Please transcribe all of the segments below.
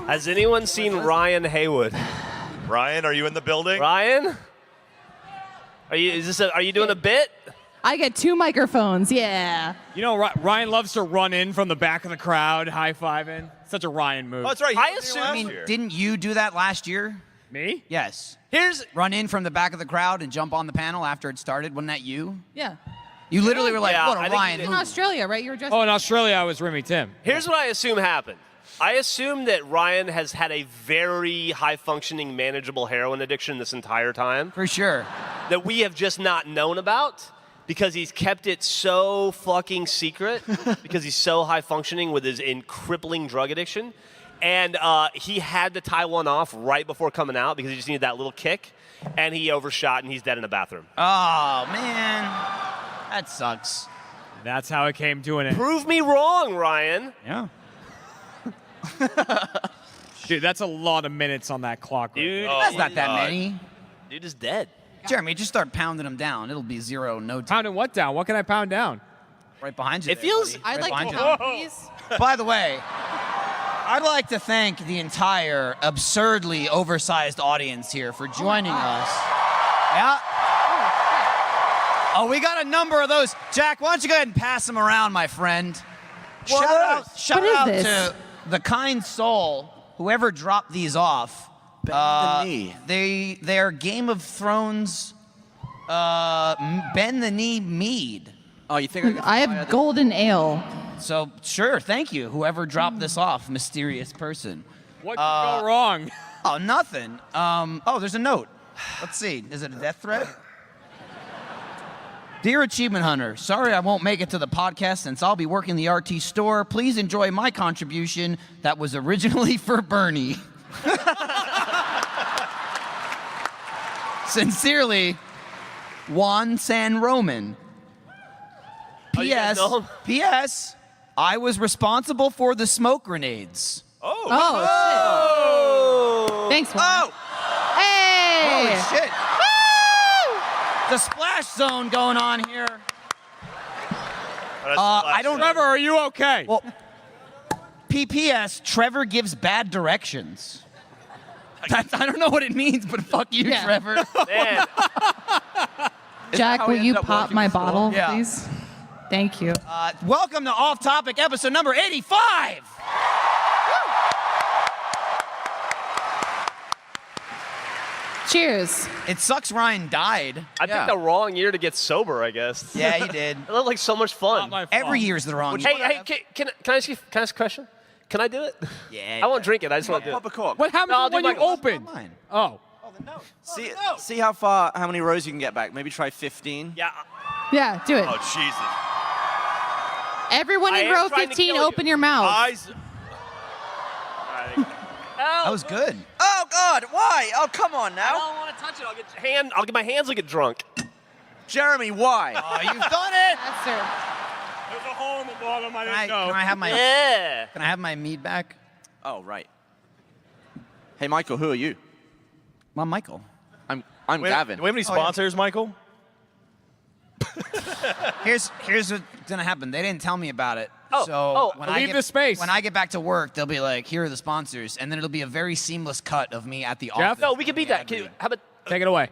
Has anyone seen Ryan Haywood? Ryan, are you in the building? Ryan? Are you doing a bit? I get 2 microphones, yeah. You know, Ryan loves to run in from the back of the crowd, high-fiving. Such a Ryan move. Oh, that's right. I assume. I mean, didn't you do that last year? Me? Yes. Here's Run in from the back of the crowd and jump on the panel after it started. Wasn't that you? Yeah. You literally were like, Yeah, what I a think Ryan you In move. Australia, right? You were just. Oh, in Australia, I was Remy Tim. Here's what I assume happened. I assume that Ryan has had a very high-functioning, manageable heroin addiction this entire time For sure. that we have just not known about because he's kept it so fucking secret because he's so high-functioning with his crippling drug addiction. And he had to tie one off right before coming out because he just needed that little kick, and he overshot, and he's dead in the bathroom. Oh, man. That sucks. That's how it came to an end. Prove me wrong, Ryan. Yeah. Dude, that's a lot of minutes on that clock. Right Dude, That's not that many. Dude is dead. Jeremy, just start pounding them down. It'll be 0 no time. Pounding what down? What can I pound down? Right behind you. It feels- buddy. I'd Right like behind to you. count these. By the way, I'd like to thank the entire absurdly oversized audience here for joining us. Yeah. Oh, we got a number of those. Jack, why don't you go ahead and pass them around, my friend? Shout What is out this? to the kind soul, whoever dropped these off. Bend the knee. They're Game of Thrones bend the knee mead. Oh, you think I have golden ale. So sure, thank you, whoever dropped this off, mysterious person. What could go wrong? Oh, nothing. Oh, there's a note. Let's see. Is it a death threat? Dear Achievement Hunter, sorry I won't make it to the podcast since I'll be working the RT store. Please enjoy my contribution that was originally for Bernie. Sincerely, Juan San Roman. Oh, you guys P.S. know him? P.S. I was responsible for the smoke grenades. Oh, shit. Thanks, Juan. Oh! Hey! Holy shit. The splash zone going on here. I don't Trevor, are you okay? Well, PPS, Trevor gives bad directions. I don't know what it means, but fuck you, Yeah. Trevor. Man, Jack, how will we you ended up pop working my the store? bottle, Yeah. please? Thank you. Welcome to Off Topic episode number 85. Cheers. It sucks Ryan died. I picked the wrong year to get sober, I guess. Yeah, he did. It looked like so much fun. Not my fault. Every year's the wrong year. Hey, can I ask you a question? Can I do it? Yeah. I won't drink it. I just want to do Pop it. a cork. What happened No, I'll do when you Michael's. opened? Mine. Oh. See how many rows you can get back. Maybe try 15. Yeah. Yeah, do it. Oh, Jesus. Everyone I in am row trying to 15, kill you. open your mouth. Eyes. That was good. Oh, God. Why? Oh, come on I now. don't want to touch it. I'll get my hands will get drunk. Jeremy, why? Oh, you've done it. Yes, sir. There's a hole in the bottom. I Can didn't know. I have my Yeah. Can I have my mead back? Oh, right. Hey, Michael, who are you? Well, Michael. I'm Gavin. Do we have any sponsors, Michael? Here's what's gonna happen. They didn't tell me about it. Oh, So when I leave get, the space. When I get back to work, they'll be like, "Here are the sponsors," and then it'll be a very seamless cut of me at the office. No, we can beat that. How about Take it away.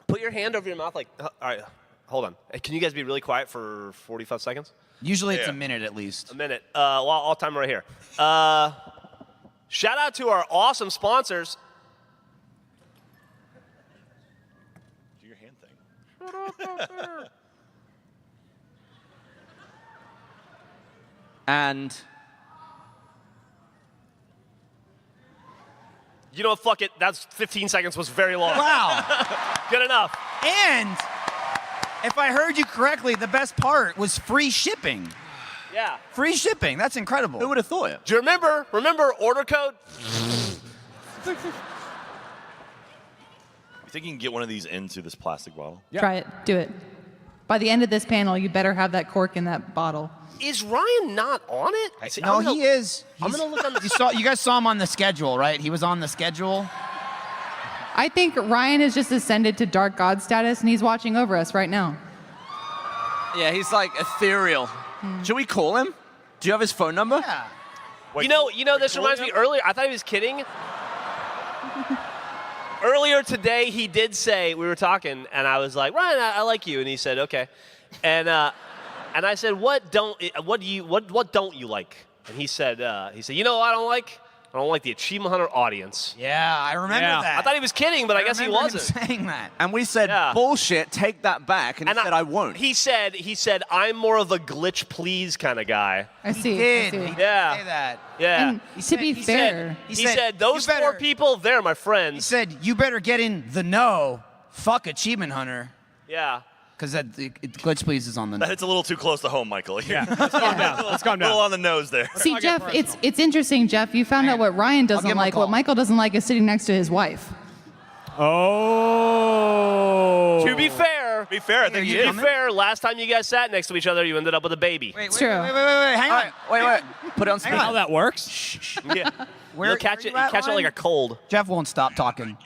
put your hand over your mouth like, all right, hold on. Hey, can you guys be really quiet for 45 seconds? Usually it's Yeah. a minute at least. A minute. Well, I'll time right here. Shout out to our awesome sponsors. Do your hand thing. And You know what? Fuck it. That's 15 seconds was very long. Wow. Good enough. And if I heard you correctly, the best part was free shipping. Yeah. Free shipping. That's incredible. who would have thought it? Do you remember? Remember order code? You think you can get one of these into this plastic bottle? Yeah. Try it. Do it. By the end of this panel, you better have that cork in that bottle. Is Ryan not on it? See, No, I'm gonna- he is. I'm gonna look on the. You guys saw him on the schedule, right? He was on the schedule. I think Ryan has just ascended to dark god status, and he's watching over us right now. Yeah, he's like ethereal. Should we call him? Do you have his phone number? Yeah. Wait, You know. This reminds me. Earlier, I thought he was kidding. Earlier today, he did say, we were talking, and I was like, Ryan, I like you, and he said, okay, and I said, what don't you like? And he said, you know what I don't like? I don't like the Achievement Hunter audience. Yeah, I remember that. I thought he was kidding, but I guess he remember him wasn't. saying that. And we said, Yeah. bullshit, take that back. And he said, I won't. He said, I'm more of a glitch please kind of guy. I see. He did. I see. He did Yeah. say that. Yeah. And to be fair, He said those "You better-" four people, they're my He friends. said, you better get in the know. Fuck Achievement Hunter. Yeah. Because Glitch Please is on the That hits a little too close to home, Michael. Yeah, let's calm down. Let's calm A little down. on the nose there. see, I'll get Geoff, personal. it's interesting, Geoff. You found out what Ryan give doesn't him a like. call. What Michael doesn't like is sitting next to his wife. Oh. To be fair, To be fair, I think you he to did. be fair, last time you guys sat next to each other, you ended up with a baby. Wait, It's true. Wait, hang All on. right, wait. Put it on Hang speaker. How that works? Yeah. Where- You'll catch where it. you at, Catch it like Ryan? a cold. Jeff won't stop talking.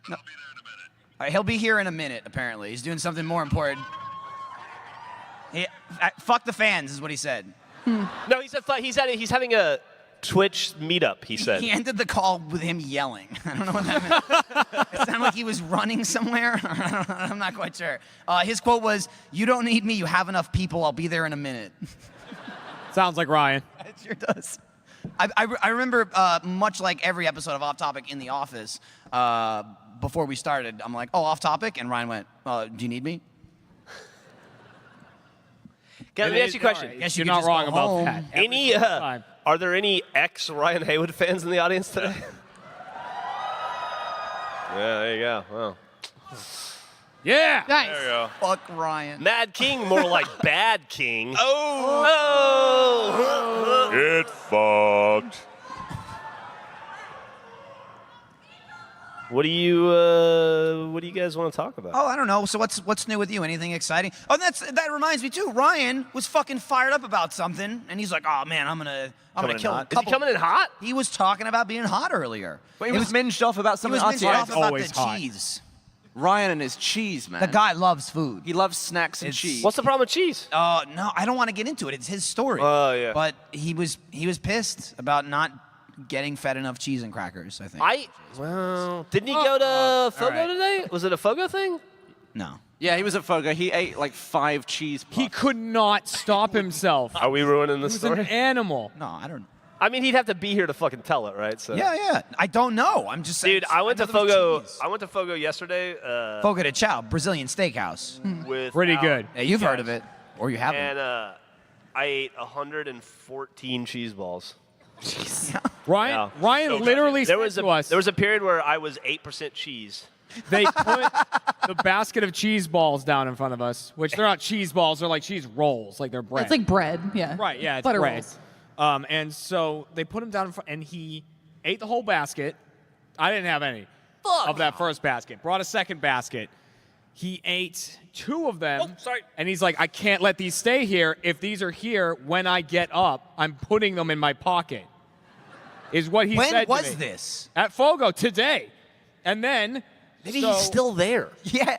All right, he'll be here in a minute, apparently. He's doing something more important. Fuck the fans, is what he said. No, he said he's having a Twitch meetup. He said. He ended the call with him yelling. I don't know what that meant. It sounded like he was running somewhere. I'm not quite sure. His quote was, "You don't need me. You have enough people. I'll be there in a minute." Sounds like Ryan. It sure does. I remember, much like every episode of Off Topic in the office, before we started, I'm like, oh, Off Topic? And Ryan went, do you need me? Let me ask you a question. Guess You're you could not just wrong go about home. that. Any time. are there any ex Ryan Haywood fans in the audience today? Yeah, there you go. Wow. Yeah. Nice. There you go. Fuck Ryan. Mad King, more like Bad King. Oh. Get fucked. What do you guys want to talk about? Oh, I don't know. So what's new with you? Anything exciting? Oh, that reminds me too. Ryan was fucking fired up about something, and he's like, "Oh man, I'm gonna Coming in kill a hot. Is he couple." coming in hot? He was talking about being hot earlier. Wait, he was minged off about He something was mentioning RTX. off about always the hot. cheese. Ryan and his cheese, man. The guy loves food. He loves snacks and It's- cheese. What's the problem with cheese? No, I don't want to get into it. It's his story. Oh, yeah. But he was pissed about not getting fed enough cheese and crackers, I think. Didn't he go to Fogo right. today? Was it a Fogo thing? No. Yeah, he was at Fogo. He ate like 5 cheese puffs. He could not stop himself. Are we ruining the He was an story? animal. No, I don't. I mean, he'd have to be here to fucking tell it, right? So. Yeah. I don't know. I'm just saying. Dude, I went to know there was Fogo. cheese. I went to Fogo yesterday. Fogo de Chao, Brazilian steakhouse. With Pretty good. Yeah, you've heard of it, or you haven't. And I ate 114 cheese balls. Ryan, Yeah. Ryan So literally There said was to us, a period where I was 8% cheese. they put the basket of cheese balls down in front of us, which they're not cheese balls, they're like cheese rolls, like they're bread. It's like bread. Yeah. Right, yeah, it's Butter bread. rolls. And so they put him down in front, and he ate the whole basket. I didn't have any of that first basket. Brought a second basket. He ate 2 of them. Oh, sorry. And he's like, I can't let these stay here. If these are here, when I get up, I'm putting them in my pocket. Is what he When said to was me. this? At Fogo today. And then Maybe so- he's still there. Yeah.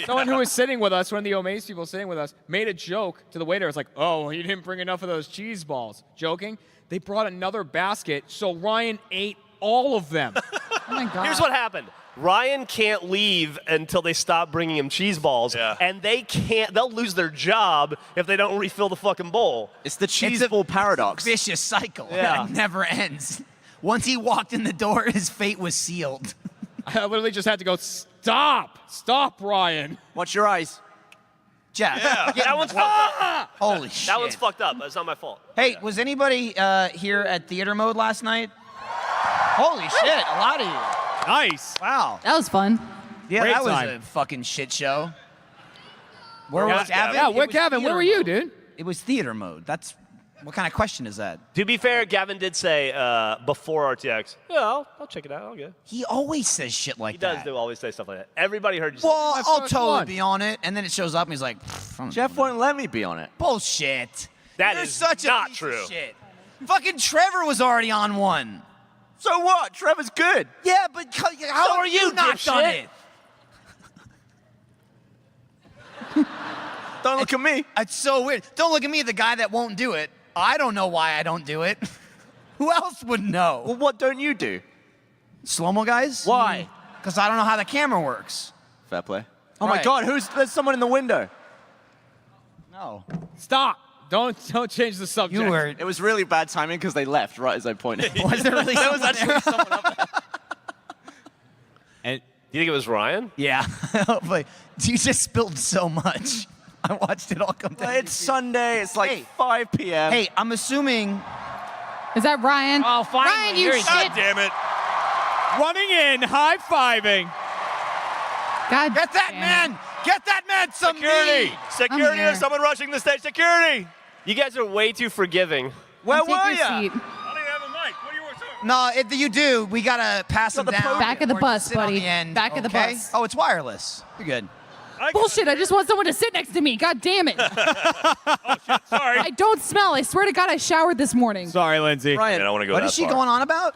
Someone who was sitting with us, one of the Omaze people sitting with us, made a joke to the waiter. It's like, oh, he didn't bring enough of those cheese balls. Joking. They brought another basket, so Ryan ate all of them. Oh my god. Here's what happened. Ryan can't leave until they stop bringing him cheese balls, Yeah. and they'll lose their job if they don't refill the fucking bowl. It's the cheese a ball paradox. Vicious cycle Yeah. that never ends. Once he walked in the door, his fate was sealed. I literally just had to go, stop, Ryan. Watch your eyes. Jeff. That one's fucked up. Holy shit. That one's fucked up. It's not my fault. Hey, was anybody here at theater mode last night? Holy shit, a lot of you. Nice. Wow. That was fun. Yeah, Great that was time. a fucking shit show. Where Yeah, was Gavin? Yeah, It what was Gavin? Where theater were you, mode. dude? It was theater mode. That's what kind of question is that? To be fair, Gavin did say before RTX, yeah, I'll check it out. I'll go. He always says shit like He that. does always say stuff like that. Everybody heard you say Well, My I'll first totally one. be on it, and then it shows up, and he's like, Jeff won't let me be on it. bullshit. That You're is such a not piece true. Of shit. Fucking Trevor was already on one. So what? Trevor's good. Yeah, but how So have are you, not done dipshit. it? Don't look at me. It's so weird. Don't look at me, the guy that won't do it. I don't know why I don't do it. Who else would know? Well, what don't you do? Slow-mo guys? Why? Because I don't know how the camera works. Fair play. Oh my Right. God, there's someone in the window. No. Stop. Don't change the subject. You were. It was really bad timing because they left right as I pointed. Was there really There was someone there? actually someone up there. And Do you think it was Ryan? Yeah. Hopefully. You just spilled so much. I watched it all come down. It's Sunday. It's like Hey. 5 p.m. Hey, I'm assuming. Is that Ryan? Oh, finally. Ryan, you Here he- shit. God damn it. running in, high-fiving. God Get that damn man! Get that man some Security. meat! Security. here. There's someone rushing the stage. Security. You guys are way too forgiving. Where Take were your you? seat. I don't even have a mic. What are you talking No, if you do, we gotta pass him the down. podium. Back of the or bus, sit on buddy. the end, Back of the okay? bus. Oh, it's wireless. You're good. Bullshit, I just want someone to sit next to me. God damn it. Sorry. I don't smell. I swear to God, I showered this morning. Sorry, Lindsay. Ryan, I don't want to go What that is she far. going on about?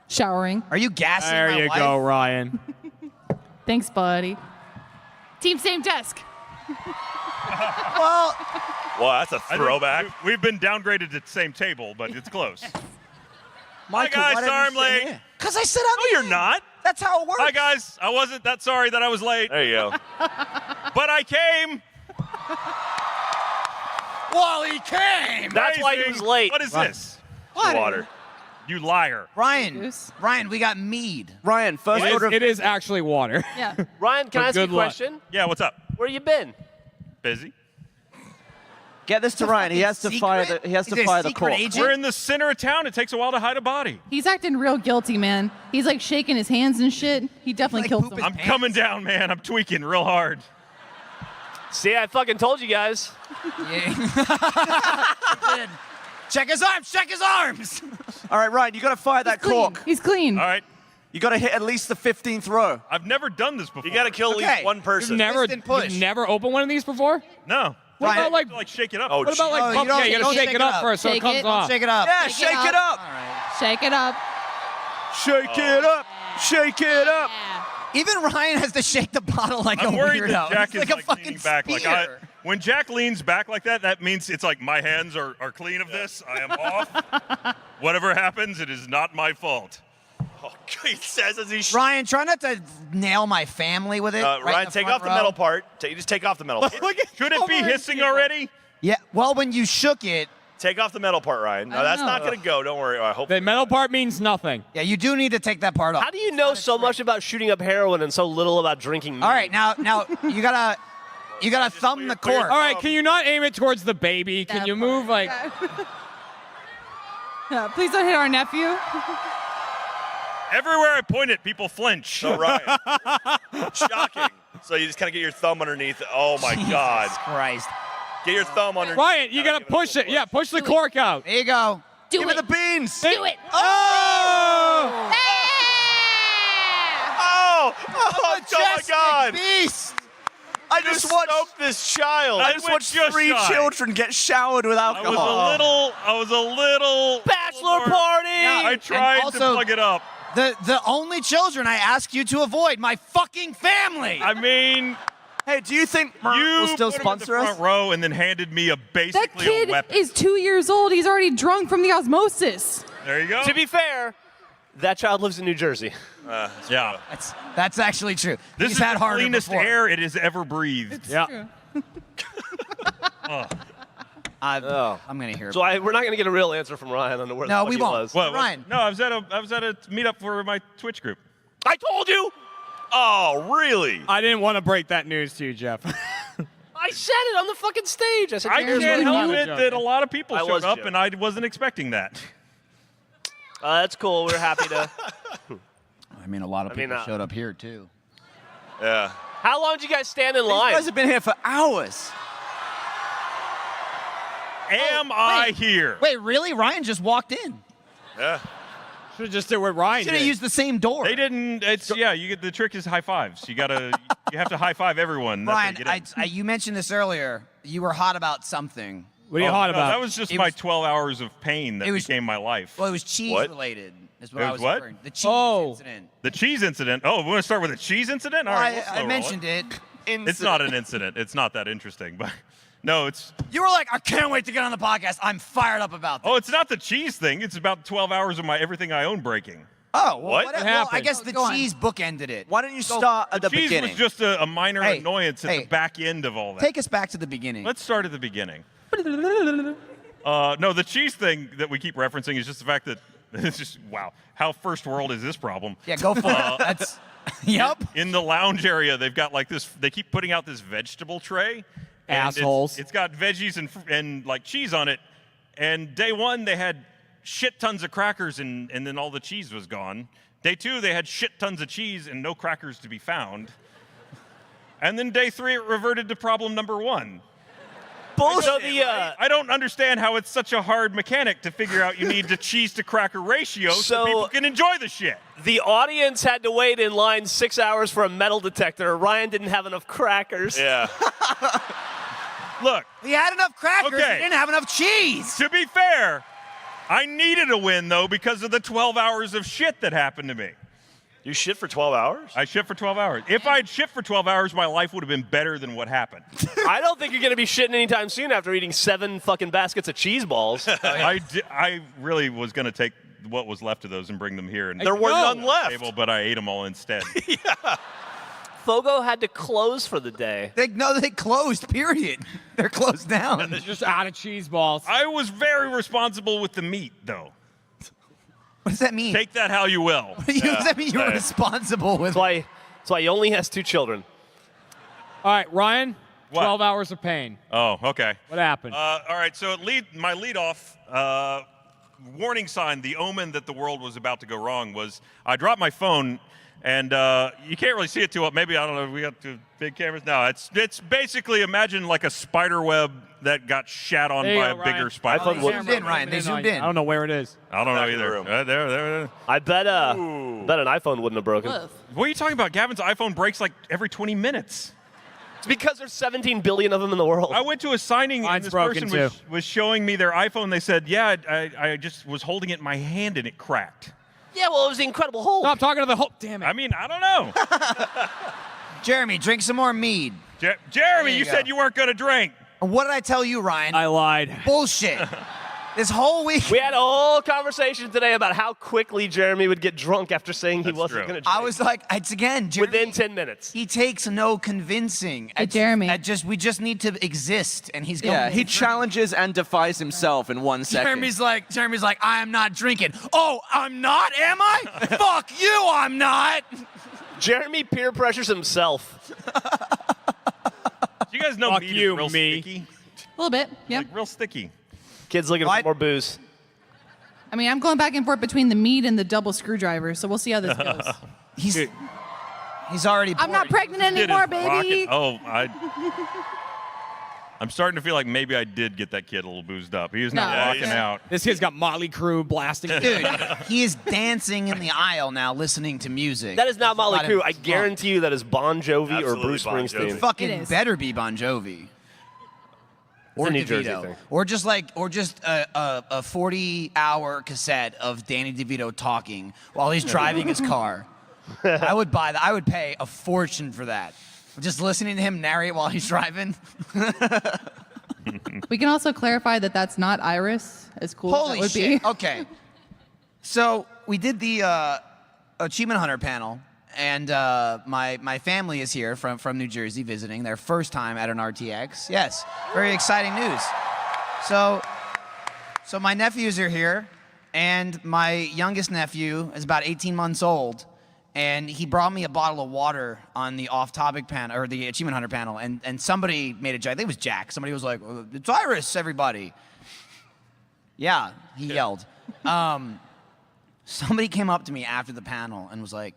Showering. Are you gassing There my you wife? go, Ryan. Thanks, buddy. Team, same desk. Well, Well, that's a I think throwback. We've been downgraded to the same table, but it's close. Michael, guys, why don't sorry you I'm sit late. here? because I sit on No, the you're end. not. That's how it works. Hi, guys. I wasn't that sorry that I was late, There you go. but I came. Well, he came. That's why he was Amazing. late. What is this? Water. You liar. Ryan, Goose. Ryan, we got mead. Ryan, first order of It is actually water. Yeah. Ryan, can But I ask you a good luck. question? Yeah, what's up? Where you been? Busy. get this to Ryan. He has to fire the Is it a fire the secret corpse. agent? We're in the center of town. It takes a while to hide a body. He's acting real guilty, man. He's like shaking his hands and shit. He definitely Like killed poop someone. I'm coming down, man. I'm tweaking real hard. See, I fucking told you guys. Yeah. Check his arms. Check his arms. All right, Ryan, you got to fire that Clean. cork. He's clean. All right. You got to hit at least the 15th row. I've never done this before. You got to kill at Okay. least one person. Push. You've never opened one of these before? No. What Ryan- about like? Like shake it up. Oh, What about like? Oh, you pump- don't- yeah, you don't gotta shake it up first so it Shake comes it. off. Shake it up. Yeah, Shake it shake it up. up. Shake it up. Shake it up. Shake it up. Yeah. Even Ryan has to shake the bottle like I'm a worried weirdo. that Jack He's is like a fucking leaning back. spear. When Jack leans back like that, that means it's like my hands are clean of this. I am off. Whatever happens, it is not my fault. Oh, he says as he. Ryan, try not to nail my family with it. right in Ryan, take front off the row. metal part. You just take off the metal part. Should it be hissing already? Yeah. Well, when you shook it, Take off the metal part, Ryan. No, I don't that's know. not going to go. Don't worry. I hope. The metal part means nothing. yeah, you do need to take that part off. How do you know so much about shooting up heroin and so little about drinking mead? All right, now you gotta thumb the clear- cork. All right, can you not aim it towards the baby? Can That you part. move like? Yeah, please don't hit our nephew. Everywhere I point it, people flinch. So, Ryan. Shocking. So you just kind of get your thumb underneath. Oh, my God. Jesus Christ. Get your thumb underneath. Ryan, you gotta push it. Yeah, push the cork out. There you go. Do Give it. me the beans. Do it. Oh! Oh! Oh, my God. Beast. I You just watched. soaked this child. I just went watched just 3 shy. children get showered with I alcohol. was a little Bachelor more- party! I tried also- to plug it up. The only children I ask you to avoid, my fucking family. I mean, Hey, do you think Merck you will still put him in sponsor the us? front row and then handed me a That basically kid a weapon. is 2 years old. He's already drunk from the osmosis. There you go. To be fair, that child lives in New Jersey. yeah. That's actually true. This He's is had the harder cleanest before. air it has ever breathed. Yeah. I'm Oh. gonna hear. So we're not going to get a real answer from Ryan on where the No, fuck we he won't. was. What? Ryan. No, I was at a meetup for my Twitch group. I told you! Oh, really? I didn't want to break that news to you, Jeff. I said it on the fucking stage. I said, I "Here's can't what help you it do." that a lot of people I showed was up, joking. and I wasn't expecting that. That's cool. We're happy to. I mean, a lot of I mean, people showed up here too. Yeah. How long did you guys stand in These line? guys have been here for hours. Am I here? Wait, really? Ryan just walked in. Yeah. Should have just did what Ryan Should have did. used the same door. They didn't. It's yeah. You get the trick is high fives. You have to high five everyone. That's how Ryan, you get in. you mentioned this earlier. You were hot about something. What are you hot No, about? that was just It my was- 12 hours of pain that it was- became my life. Well, it was cheese What? related. Is what It I was was what? referring. The cheese Oh. incident. The cheese incident. Oh, we want to start with a cheese incident? All right, we'll slow I roll mentioned it. It's not an incident. It's not that interesting, but No, it's You were like, I can't wait to get on the podcast. I'm fired up about this. it's not the cheese thing. It's about 12 hours of my everything I own breaking. Oh, well, What? well, I happened? guess the Go on. cheese bookended it. Why don't you start at the Cheese beginning? was just a minor Hey, annoyance at hey. the back end of all that. Take us back to the beginning. Let's start at the beginning. No, the cheese thing that we keep referencing is just the fact that it's just, wow, how first world is this problem? Yeah, go for it. That's, yep. In the lounge area, they've got like this, they keep putting out this vegetable tray. and Assholes. It's got veggies and like cheese on it. And day one, they had shit tons of crackers and then all the cheese was gone. Day two, they had shit tons of cheese and no crackers to be found. And then day three, it reverted to problem number one. Bullshit. So I don't understand how it's such a hard mechanic to figure out you need the cheese to cracker ratio so So- people can enjoy the shit. the audience had to wait in line 6 hours for a metal detector. Ryan didn't have enough crackers. Yeah. Look, He had enough crackers. Okay. He didn't have enough cheese. to be fair, I needed a win, though, because of the 12 hours of shit that happened to me. You shit for 12 hours? I shit for 12 hours. If I'd shit for 12 hours, my life would have been better than what happened. I don't think you're going to be shitting anytime soon after eating 7 fucking baskets of cheese balls. I really was going to take what was left of those and bring them here. And There were none left. Table, but I ate them all instead. Fogo had to close for the day. They closed, period. They're closed down. Just out of cheese balls. I was very responsible with the meat, though. What does that mean? Take that how you will. What does that mean you were responsible with? That's why he only has 2 children. All right, Ryan. What? 12 hours of pain. Oh, okay. What happened? All right, so my lead-off warning sign, the omen that the world was about to go wrong was I dropped my phone, and you can't really see it too well. Maybe, I don't know, we got 2 big cameras? No, it's basically, imagine like a spider web that got shat on There you by go, a Ryan. bigger spider. They zoomed in, Ryan. They zoomed in. I don't know where it is. I don't know Back of the either. room. There. I bet an iPhone wouldn't have broken. What are you talking about? Gavin's iPhone breaks like every 20 minutes. It's because there's 17 billion of them in the world. I went to a signing, Mine's and this broken, person too. was showing me their iPhone. They said, yeah, I just was holding it in my hand and it cracked. Yeah, well, it was the Incredible Hulk. Stop talking to the whole. Damn it. I mean, I don't know. Jeremy, drink some more mead. Jeremy, you you go. said you weren't going to drink. What did I tell you, Ryan? I lied. Bullshit. This whole week, We had a whole conversation today about how quickly Jeremy would get drunk after saying he That's wasn't true. going to drink. I was like, it's again, Jeremy. within 10 minutes. He takes no convincing. Hey, Jeremy. We just need to exist, and he's going. Yeah, he challenges and defies himself in 1 second. Jeremy's like, I am not drinking. Oh, I'm not, am I? Fuck you, I'm not. Jeremy peer pressures himself. Do you guys know Fuck meat you, is real me. sticky? A little bit, yeah. Like, real sticky. Kids looking What? for more booze. I mean, I'm going back and forth between the meat and the double screwdriver, so we'll see how this goes. He's already. I'm not bored. pregnant Kid is anymore, baby. rocking. Oh, I'm starting to feel like maybe I did get that kid a little boozed up. He is not No. walking out. This kid's got Motley Crue blasting. Dude, he is dancing in the aisle now, listening to music. That is not Motley Let him Crue. I flunk. guarantee you that is Bon Jovi or Absolutely Bruce Bon Springsteen. Jovi. Fucking It is. better be Bon Jovi. Or a New Jersey DeVito. thing. Or just a 40-hour cassette of Danny DeVito talking while he's driving his car. I would buy that. I would pay a fortune for that. Just listening to him narrate while he's driving. We can also clarify that that's not Iris, as cool as Holy that would shit. be. Okay. So we did the Achievement Hunter panel, and my family is here from New Jersey visiting, their first time at an RTX. Yes, very exciting news. So my nephews are here, and my youngest nephew is about 18 months old, and he brought me a bottle of water on the off-topic panel, or the Achievement Hunter panel, and somebody made a joke. I think it was Jack. Somebody was like, "It's Iris, everybody." Yeah, he yelled. Somebody came up to me after the panel and was like,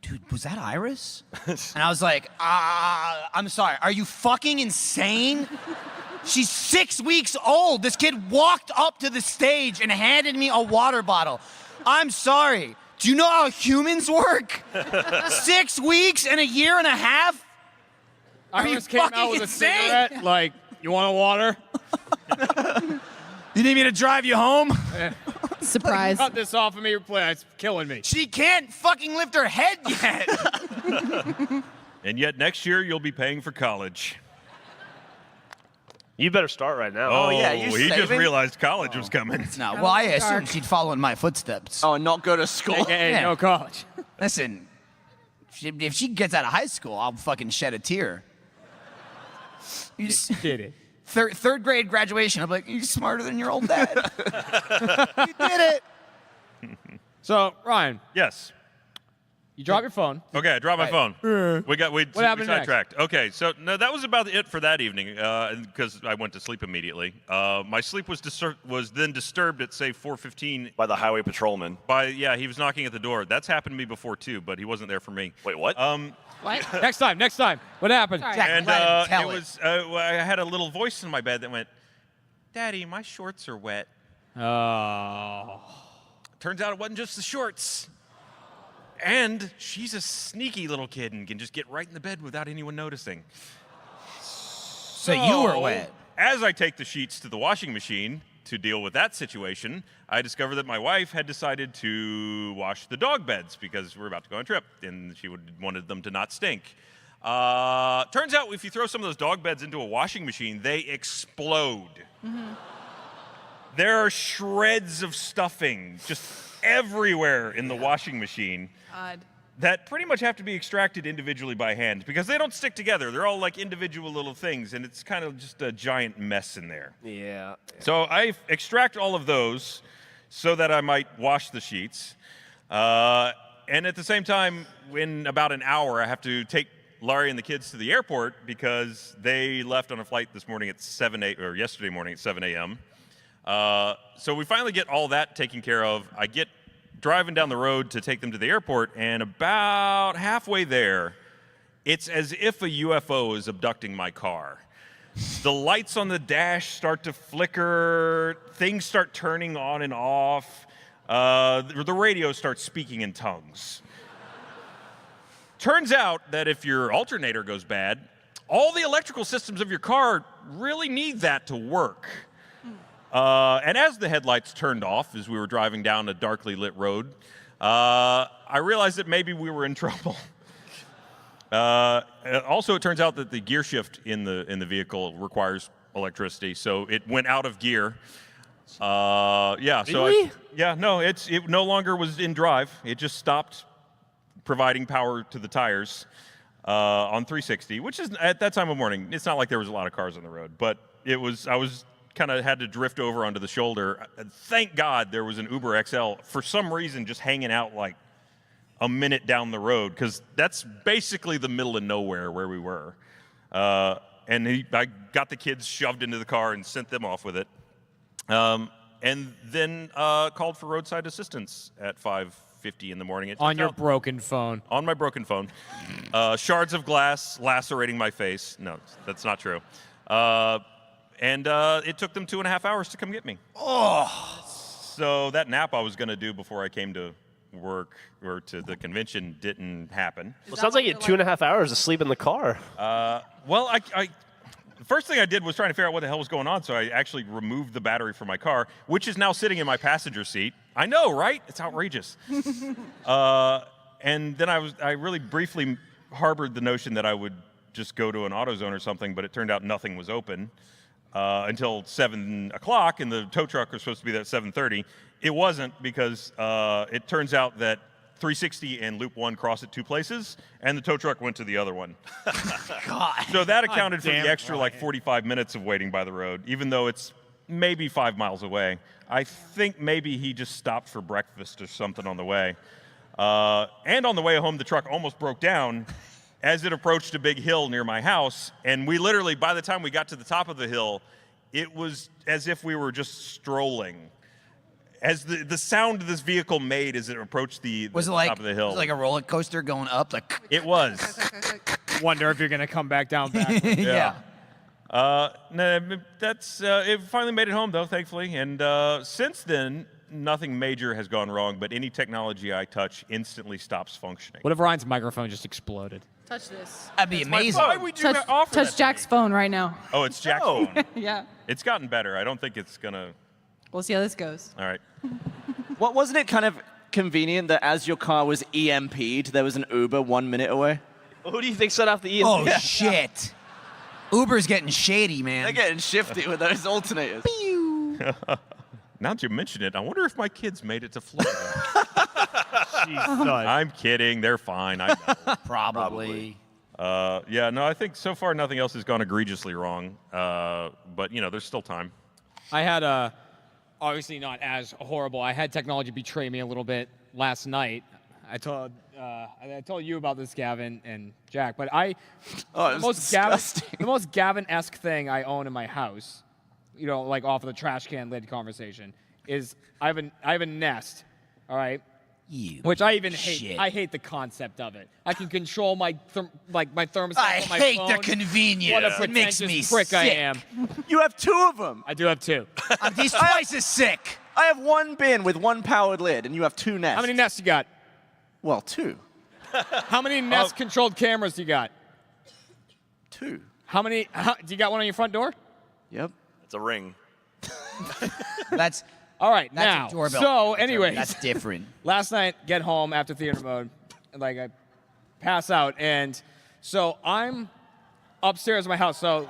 "Dude, was that Iris?" And I was like, I'm sorry. Are you fucking insane? She's 6 weeks old. This kid walked up to the stage and handed me a water bottle. I'm sorry. Do you know how humans work? 6 weeks and a year and a half? I you just came out fucking with a insane? cigarette. Like, you want a water? You need me to drive you home? Surprise. Cut this off of me. It's killing me. She can't fucking lift her head yet. And yet next year you'll be paying for college. You better start right now. Oh, yeah, you he just saving? realized college was coming. No, well, I assumed she'd follow in my footsteps. Oh, and not go to school. Hey, Yeah. no college. Listen, if she gets out of high school, I'll fucking shed a tear. You just, Did it. third grade graduation, I'm like, you're smarter than your old dad. You did it. So, Ryan, Yes. you drop your phone. Okay, I dropped my phone. We happened next? sidetracked. Okay, so no, that was about it for that evening because I went to sleep immediately. My sleep was then disturbed at say 4:15 By the highway patrolman. he was knocking at the door. That's happened to me before too, but he wasn't there for me. Wait, what? What? Next time. What happened? Sorry. Jack, And let him it tell it. was I had a little voice in my bed that went, "Daddy, my shorts are wet." Oh. Turns out it wasn't just the shorts. And she's a sneaky little kid and can just get right in the bed without anyone noticing. So you were wet. As I take the sheets to the washing machine to deal with that situation, I discovered that my wife had decided to wash the dog beds because we're about to go on a trip and she wanted them to not stink. Turns out if you throw some of those dog beds into a washing machine, they explode. There are shreds of stuffing just everywhere in the washing machine God. that pretty much have to be extracted individually by hand because they don't stick together. They're all like individual little things, and it's kind of just a giant mess in there. Yeah. So I extract all of those so that I might wash the sheets. And at the same time, in about an hour, I have to take Laurie and the kids to the airport because they left on a flight this morning at yesterday morning at 7 a.m. So we finally get all that taken care of. I get driving down the road to take them to the airport, and about halfway there, it's as if a UFO is abducting my car. The lights on the dash start to flicker, things start turning on and off, the radio starts speaking in tongues. Turns out that if your alternator goes bad, all the electrical systems of your car really need that to work. And as the headlights turned off as we were driving down a darkly lit road, I realized that maybe we were in trouble. Also, it turns out that the gear shift in the vehicle requires electricity, so it went out of gear. Really? It no longer was in drive. It just stopped providing power to the tires on 360, which is at that time of morning. It's not like there was a lot of cars on the road, but I was kind of had to drift over onto the shoulder. Thank God there was an Uber XL for some reason just hanging out like a minute down the road because that's basically the middle of nowhere where we were. I got the kids shoved into the car and sent them off with it. And then called for roadside assistance at 5:50 in the morning. On your broken phone. On my broken phone. Shards of glass lacerating my face. No, that's not true. And it took them 2.5 hours to come get me. Oh. So that nap I was going to do before I came to work or to the convention didn't happen. Well, it sounds like you had 2.5 hours to sleep in the car. The first thing I did was trying to figure out what the hell was going on, so I actually removed the battery from my car, which is now sitting in my passenger seat. I know, right? It's outrageous. And then I really briefly harbored the notion that I would just go to an AutoZone or something, but it turned out nothing was open until 7 o'clock, and the tow truck was supposed to be there at 7:30. It wasn't because it turns out that 360 and Loop 1 cross at two places, and the tow truck went to the other one. God. So that accounted for damn the extra like 45 minutes of waiting by the road, even though it's maybe 5 miles away. I think maybe he just stopped for breakfast or something on the way. And on the way home, the truck almost broke down as it approached a big hill near my house. And we literally, by the time we got to the top of the hill, it was as if we were just strolling. As the sound this vehicle made as it approached the top of the hill. Was it like a roller coaster going up? Like It was. Wonder if you're going to come back down back. yeah. No, it finally made it home though, thankfully. And since then, nothing major has gone wrong, but any technology I touch instantly stops functioning. What if Ryan's microphone just exploded? Touch this. That'd be amazing. Why would you offer that Touch to Jack's me? phone right now. Oh, it's Jack's phone. Yeah. It's gotten better. I don't think it's gonna. We'll see how this goes. All right. Wasn't it kind of convenient that as your car was EMP'd, there was an Uber 1 minute away? Who do you think set off the EMP? Oh shit. Uber's getting shady, man. They're getting shifty with those alternators. Now that you mention it, I wonder if my kids made it to Florida. Jesus. I'm kidding. They're fine. I know. Probably. Yeah, no, I think so far nothing else has gone egregiously wrong. But, you know, there's still time. I had obviously not as horrible. I had technology betray me a little bit last night. I told you about this, Gavin and Jack, but Oh, it was disgusting. the most Gavin-esque thing I own in my house, you know, like off of the trash can lid conversation, is I have a Nest, all right? Which I even hate. Shit. I hate the concept of it. I can control my my thermostat I on my hate phone. the convenience. What a It makes pretentious me prick I sick. am. You have 2 of them. I do have 2. He's twice as sick. I have 1 bin with 1 powered lid, and you have 2 nests. How many Nests you got? Well, 2. How many Nest-controlled cameras you got? 2. Do you got one on your front door? Yep. It's a ring. That's All right, that's now. a doorbell. So, anyways, That's different. last night, get home after theater mode, and like I pass out, and so I'm upstairs in my house. So,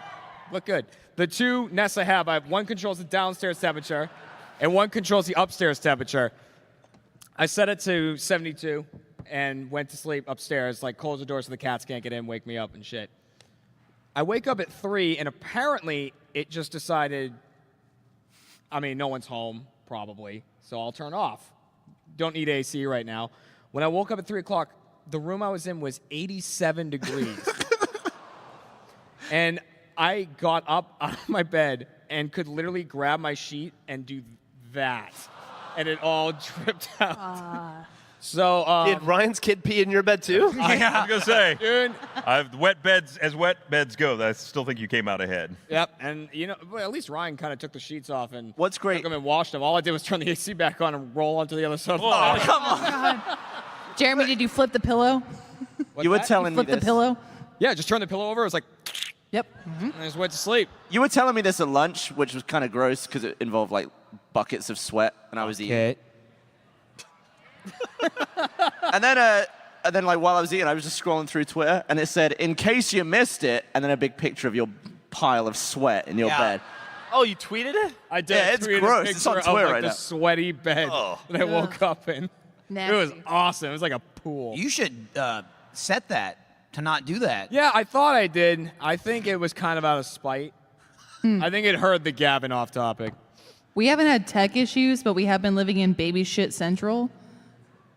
look good. The 2 Nests I have one controls the downstairs temperature, and one controls the upstairs temperature. I set it to 72 and went to sleep upstairs, like close the door so the cats can't get in, wake me up and shit. I wake up at 3, and apparently it just decided, I mean, no one's home, probably, so I'll turn off. Don't need AC right now. When I woke up at 3 o'clock, the room I was in was 87 degrees. And I got up out of my bed and could literally grab my sheet and do that. And it all dripped out. So, Did Ryan's kid pee in your bed too? I was going to say, dude, I've wet beds go. I still think you came out ahead. yep, and you know, well, at least Ryan kind of took the sheets off and What's great- took them and washed them. All I did was turn the AC back on and roll onto the other side. Oh, Come on. Jeremy, did you flip the pillow? You were that? telling me Flip the this. pillow? Yeah, just turn the pillow over. It was like, Yep. and I just went to sleep. You were telling me this at lunch, which was kind of gross because it involved like buckets of sweat, and I was eating. And then like while I was eating, I was just scrolling through Twitter, and it said, "In case you missed it," and then a big picture of your pile of sweat in your Yeah. bed. Oh, you tweeted it? I did. Yeah, it's tweet a gross. It's on picture Twitter of, like, right the now. sweaty bed that I woke up in. Nasty. It was awesome. It was like a pool. You should set that to not do that. Yeah, I thought I did. I think it was kind of out of spite. I think it heard the Gavin off topic. We haven't had tech issues, but we have been living in baby shit central.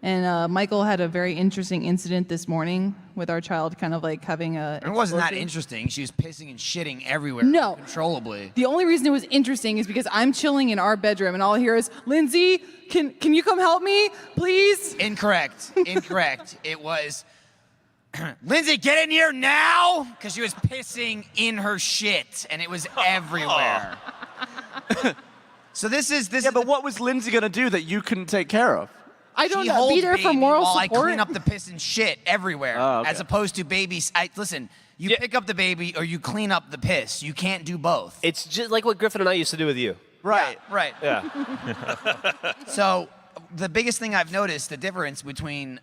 And Michael had a very interesting incident this morning with our child kind of like having a... It wasn't that explosion. interesting. She was pissing and shitting everywhere. No. Uncontrollably. The only reason it was interesting is because I'm chilling in our bedroom and all I hear is, Lindsay, can you come help me, please? Incorrect. Incorrect. It was, Lindsay, get in here now! Because she was pissing in her shit, and it was everywhere. So this is Yeah, but what was Lindsay gonna do that you couldn't take care of? I don't She know. holds Be there for baby moral while support. I clean up the piss and shit everywhere, Oh, okay. as opposed to babies. Listen, you pick up the baby or you clean up the piss. You can't do both. It's just like what Griffin and I used to do with you. Right. Right. Yeah. So the biggest thing I've noticed, the difference between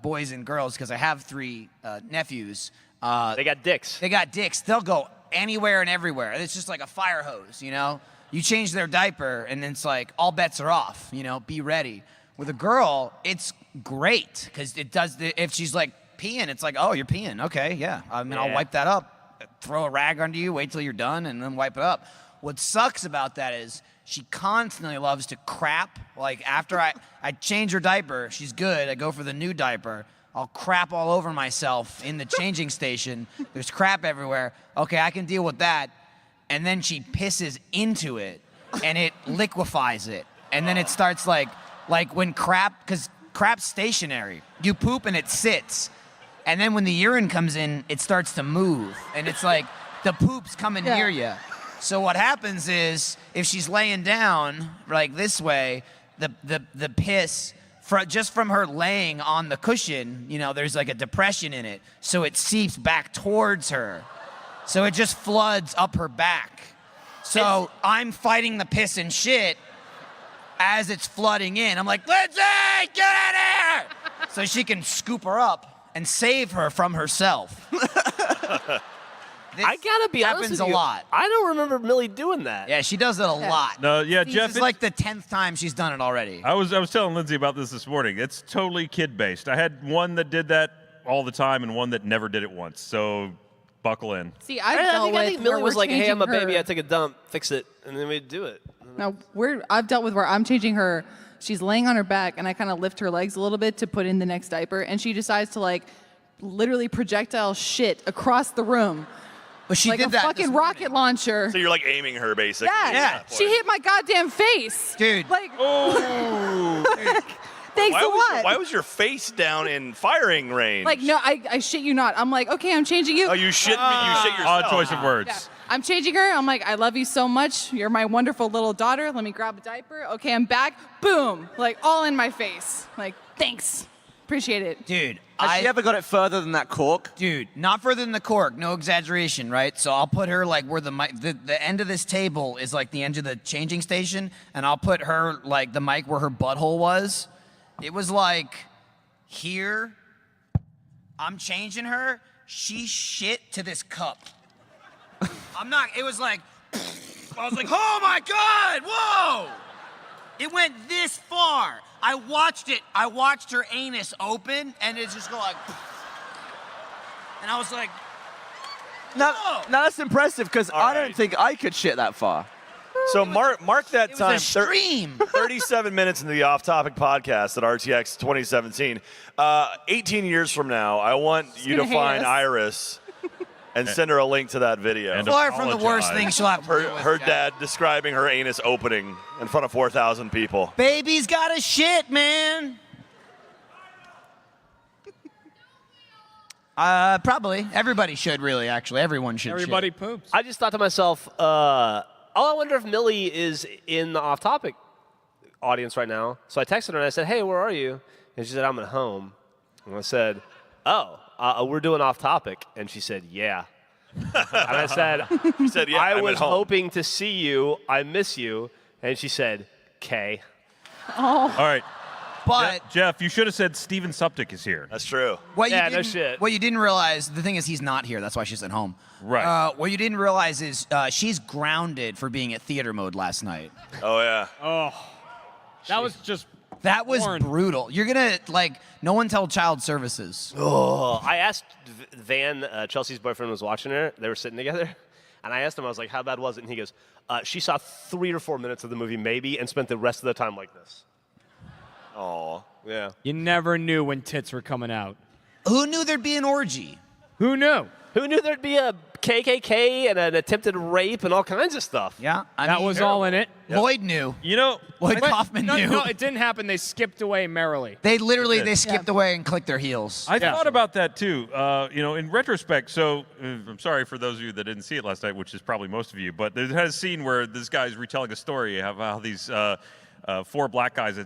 boys and girls, because I have 3 nephews. They got dicks. They got dicks. They'll go anywhere and everywhere. It's just like a fire hose, you know? You change their diaper, and then it's like all bets are off, you know? Be ready. With a girl, it's great, because it does, if she's like peeing, it's like, oh, you're peeing. Okay, yeah. I mean, I'll Yeah. wipe that up, throw a rag under you, wait till you're done, and then wipe it up. What sucks about that is she constantly loves to crap. Like, after I change her diaper, she's good. I go for the new diaper. I'll crap all over myself in the changing station. There's crap everywhere. Okay, I can deal with that. And then she pisses into it, and it liquefies it. And then it starts like when crap, because crap's stationary. You poop and it sits. And then when the urine comes in, it starts to move. And it's like the poop's coming near you. So what happens is, if she's laying down like this way, the piss, just from her laying on the cushion, you know, there's like a depression in it. So it seeps back towards her. So it just floods up her back. So I'm fighting the piss and shit as it's flooding in. I'm like, Lindsay, get in here! So she can scoop her up and save her from herself. I gotta be honest happens with a you. lot. I don't remember Millie doing that. Yeah, she does it a lot. No, yeah, This Geoff. is like the 10th time she's done it already. I was telling Lindsay about this morning. It's totally kid-based. I had one that did that all the time and one that never did it once. So buckle in. See, I I dealt think, with I think where Millie was we're like, "Hey, I'm a changing baby. her. I take a dump. Fix it," and then we'd do it. No, I've dealt with where I'm changing her. She's laying on her back, and I kind of lift her legs a little bit to put in the next diaper, and she decides to like literally projectile shit across the room, But she like did a that fucking this rocket launcher. So you're like aiming her basically. Yeah, at that she point. hit my goddamn face, Dude. Like, Oh. thanks Why a was, lot. why was your face down in firing range? Like, no, I shit you not. I'm like, okay, I'm changing you. Oh, you shit me. You shit yourself. Odd choice of words. Yeah. I'm changing her. I'm like, I love you so much. You're my wonderful little daughter. Let me grab a diaper. Okay, I'm back. Boom. Like, all in my face. Like, thanks. Appreciate it. Dude, Has she ever got it further than that cork? Dude, not further than the cork, no exaggeration, right? So I'll put her like where the end of this table is like the end of the changing station, and I'll put her like the mic where her butthole was. It was like here. I'm changing her. She shit to this cup. I'm not. It was like I was like, oh my god, whoa! It went this far. I watched it. I watched her anus open, and it just go like. And I was like, No, Whoa. no, that's impressive because I don't right. think I could shit that far. So mark that it was time. a stream. 37 minutes into the off-topic podcast at RTX 2017. 18 years from now, I want you to gonna hate find us. Iris and send her a link to that video. And Far from the worst apologize. thing she'll have to her deal with, her guys. dad describing her anus opening in front of 4,000 people. Baby's got a shit, man. Probably. Everybody should, really, actually. Everyone should Everybody shit. poops. I just thought to myself, oh, I wonder if Millie is in the off-topic audience right now. So I texted her and I said, "Hey, where are you?" And she said, "I'm at home." And I said, "Oh, we're doing off-topic." And she said, "Yeah." And I said, She said, "Yeah, I I'm was at home." hoping to see you. I miss you." And she said, "K." All right. But Geoff, you should have said Steven Suptic is here. That's true. what Yeah, you no didn't, shit. What you didn't realize, the thing is, he's not here. That's why she's at home. Right. What you didn't realize is she's grounded for being at theater mode last night. Oh yeah. That was just. That was Warren. brutal. You're gonna like no one tell child services. Oh, I asked Van, Chelsea's boyfriend was watching her. They were sitting together. And I asked him, I was like, how bad was it? And he goes, she saw 3 or 4 minutes of the movie maybe and spent the rest of the time like this. Oh. Yeah. You never knew when tits were coming out. Who knew there'd be an orgy? Who knew? Who knew there'd be a KKK and an attempted rape and all kinds of stuff? Yeah, That was all in it. Lloyd knew. You know, Lloyd Wait, Kaufman no, knew. no, it didn't happen. They skipped away merrily. They literally they skipped away and clicked their heels. I Yeah. thought about that too. You know, in retrospect, so I'm sorry for those of you that didn't see it last night, which is probably most of you, but there's a scene where this guy's retelling a story of how these 4 black guys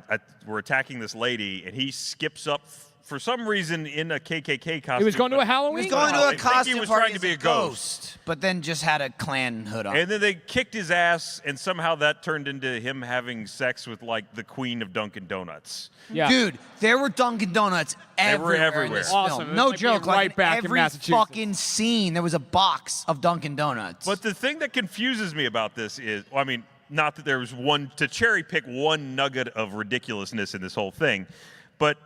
were attacking this lady, and he skips up for some reason in a KKK costume. He was going to a but- Halloween. He was going to I a think he costume was party trying to as be a a ghost. but then just had a Klan hood on. And then they kicked his ass, and somehow that turned into him having sex with like the queen of Dunkin' Donuts. Yeah. Dude, there were Dunkin' Donuts They were everywhere. In everywhere. this Awesome. film. It was No like being joke. Like right back in every Massachusetts. fucking scene, there was a box of Dunkin' Donuts. But the thing that confuses me about this is, well, I mean, not that there was one to cherry pick one nugget of ridiculousness in this whole thing, but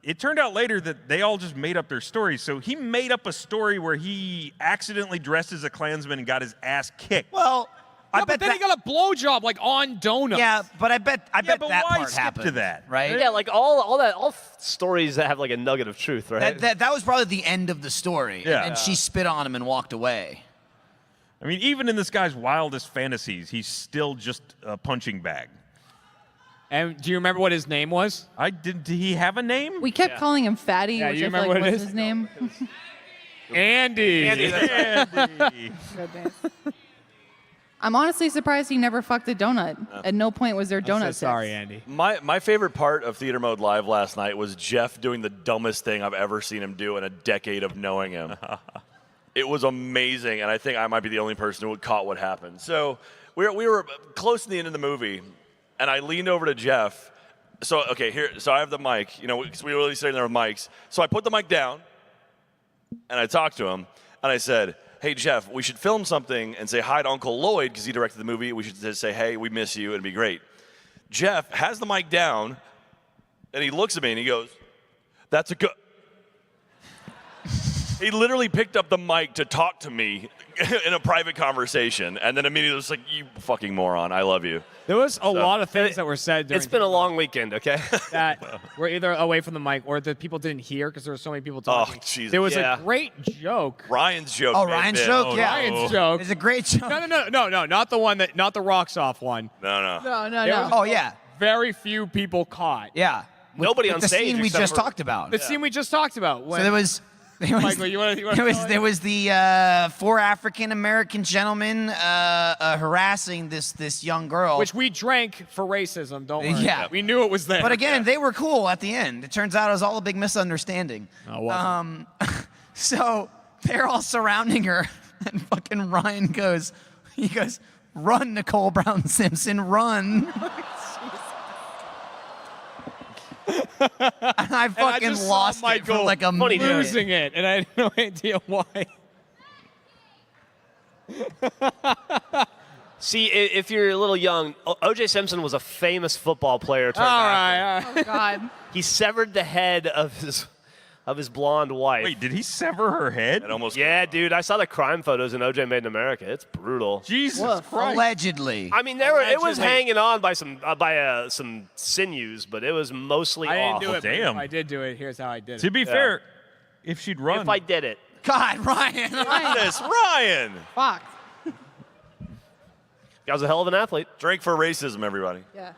it turned out later that they all just made up their stories. So he made up a story where he accidentally dressed as a Klansman and got his ass kicked. well, I Yeah, bet but then that, he got a blowjob like on donuts. yeah, but I bet but that why part skip to happened. that? Right? Yeah, like all stories that have like a nugget of truth, right? That was probably the end of the story. Yeah. And she spit on him and walked away. I mean, even in this guy's wildest fantasies, he's still just a punching bag. And do you remember what his name was? Did he have a name? We kept calling him Fatty, Yeah, which you I feel remember like what it was is? his name. Andy. Andy. I'm honestly surprised he never fucked a donut. At no point was there donut I'm so sex. sorry, Andy. My favorite part of Theater Mode Live last night was Geoff doing the dumbest thing I've ever seen him do in a decade of knowing him. It was amazing, and I think I might be the only person who caught what happened. So we were close to the end of the movie, and I leaned over to Geoff. So I have the mic. You know, we were really sitting there with mics. So I put the mic down, and I talked to him, and I said, hey, Geoff, we should film something and say hi to Uncle Lloyd because he directed the movie. We should just say, hey, we miss you. It'd be great. Geoff has the mic down, and he looks at me and he goes, that's a good... He literally picked up the mic to talk to me in a private conversation, and then immediately was like, you fucking moron, I love you. There was a lot of things that were said during It's been a long weekend, okay? that were either away from the mic or that people didn't hear because there were so many people talking. Oh, Jesus. There was Yeah. a great joke. Ryan's joke. Oh, may have Ryan's been- joke, Oh, yeah. Ryan's joke. It's a great joke. No, not the one that, not the rocks off one. No. No. Oh, yeah. Very few people caught. Yeah. Nobody with on the stage scene we except just for- talked about. The scene we just talked about. When, So there was Michael, you want to there was the 4 African American gentlemen harassing this young girl. which we drank for racism, don't worry. Yeah. We knew it was there. But again, they were cool at the end. It turns out it was all a big misunderstanding. No, it wasn't. So they're all surrounding her, and fucking Ryan goes, run, Nicole Brown Simpson, run. And I fucking just saw lost it for Michael like a funny minute. losing it, and I had no idea why. See, if you're a little young, O.J. Simpson was a famous football player. turned All actor. right, all right. Oh God. He severed the head of his blonde wife. Wait, did he sever her head? It almost Yeah, dude, I saw the crime photos in O.J. Made in America. It's brutal. Jesus Woof. Christ. Allegedly. I mean, it was Allegedly. hanging on by some sinews, but it was mostly I didn't off. do it. but damn. If I did do it, here's how I did To it. be fair, if she'd run, If I did it. God, Ryan. This Ryan. Fuck. I was a hell of an athlete. Drink for racism, everybody. Yeah.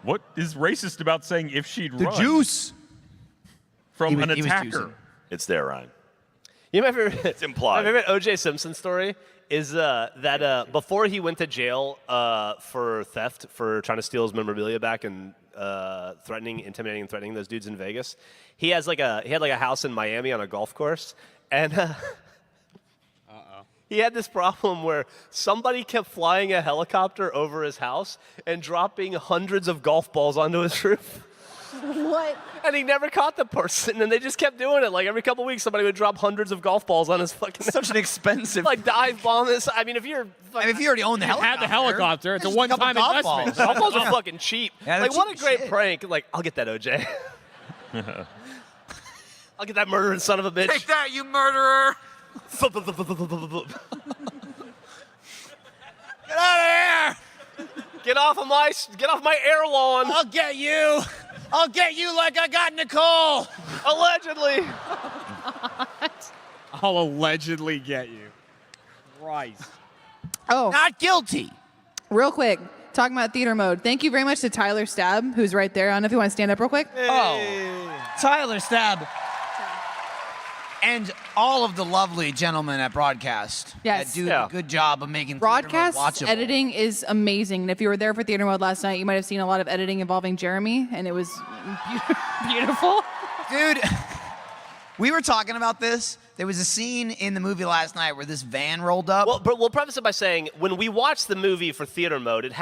what is racist about saying if she'd The run juice. from He was- an he was attacker? juicing. It's there, Ryan. You know, my favorite, It's implied. My favorite O.J. Simpson story is that before he went to jail for theft, for trying to steal his memorabilia back and intimidating and threatening those dudes in Vegas, he had like a house in Miami on a golf course, and he had this problem where somebody kept flying a helicopter over his house and dropping hundreds of golf balls onto his roof. What? And he never caught the person, and they just kept doing it. Like every couple weeks, somebody would drop hundreds of golf balls on his fucking Such an expensive. like dive bomb this. I mean, if you're I mean, if you already own the Had helicopter. the helicopter. It's a just a couple one-time golf investment. balls. golf balls are fucking cheap. Yeah, they're like what a cheap great shit. prank. Like I'll get that, OJ. I'll get that murdering son of a bitch. Take that, you murderer. Get out of here. Get off my air lawn. I'll get you. I'll get you like I got Nicole. Allegedly. I'll allegedly get you. Christ. Oh, Not guilty. real quick. Talking about theater mode. Thank you very much to Tyler Stab, who's right there. I don't know if you want to stand up real quick. Oh, Tyler Stab. And all of the lovely gentlemen at Broadcast Yes. that do Yeah. a good job of making Broadcast theater mode watchable. editing is amazing. And if you were there for theater mode last night, you might have seen a lot of editing involving Jeremy, and it was beautiful. Dude, we were talking about this. There was a scene in the movie last night where this van rolled up. Well, we'll preface it by saying when we watch the movie for theater mode, they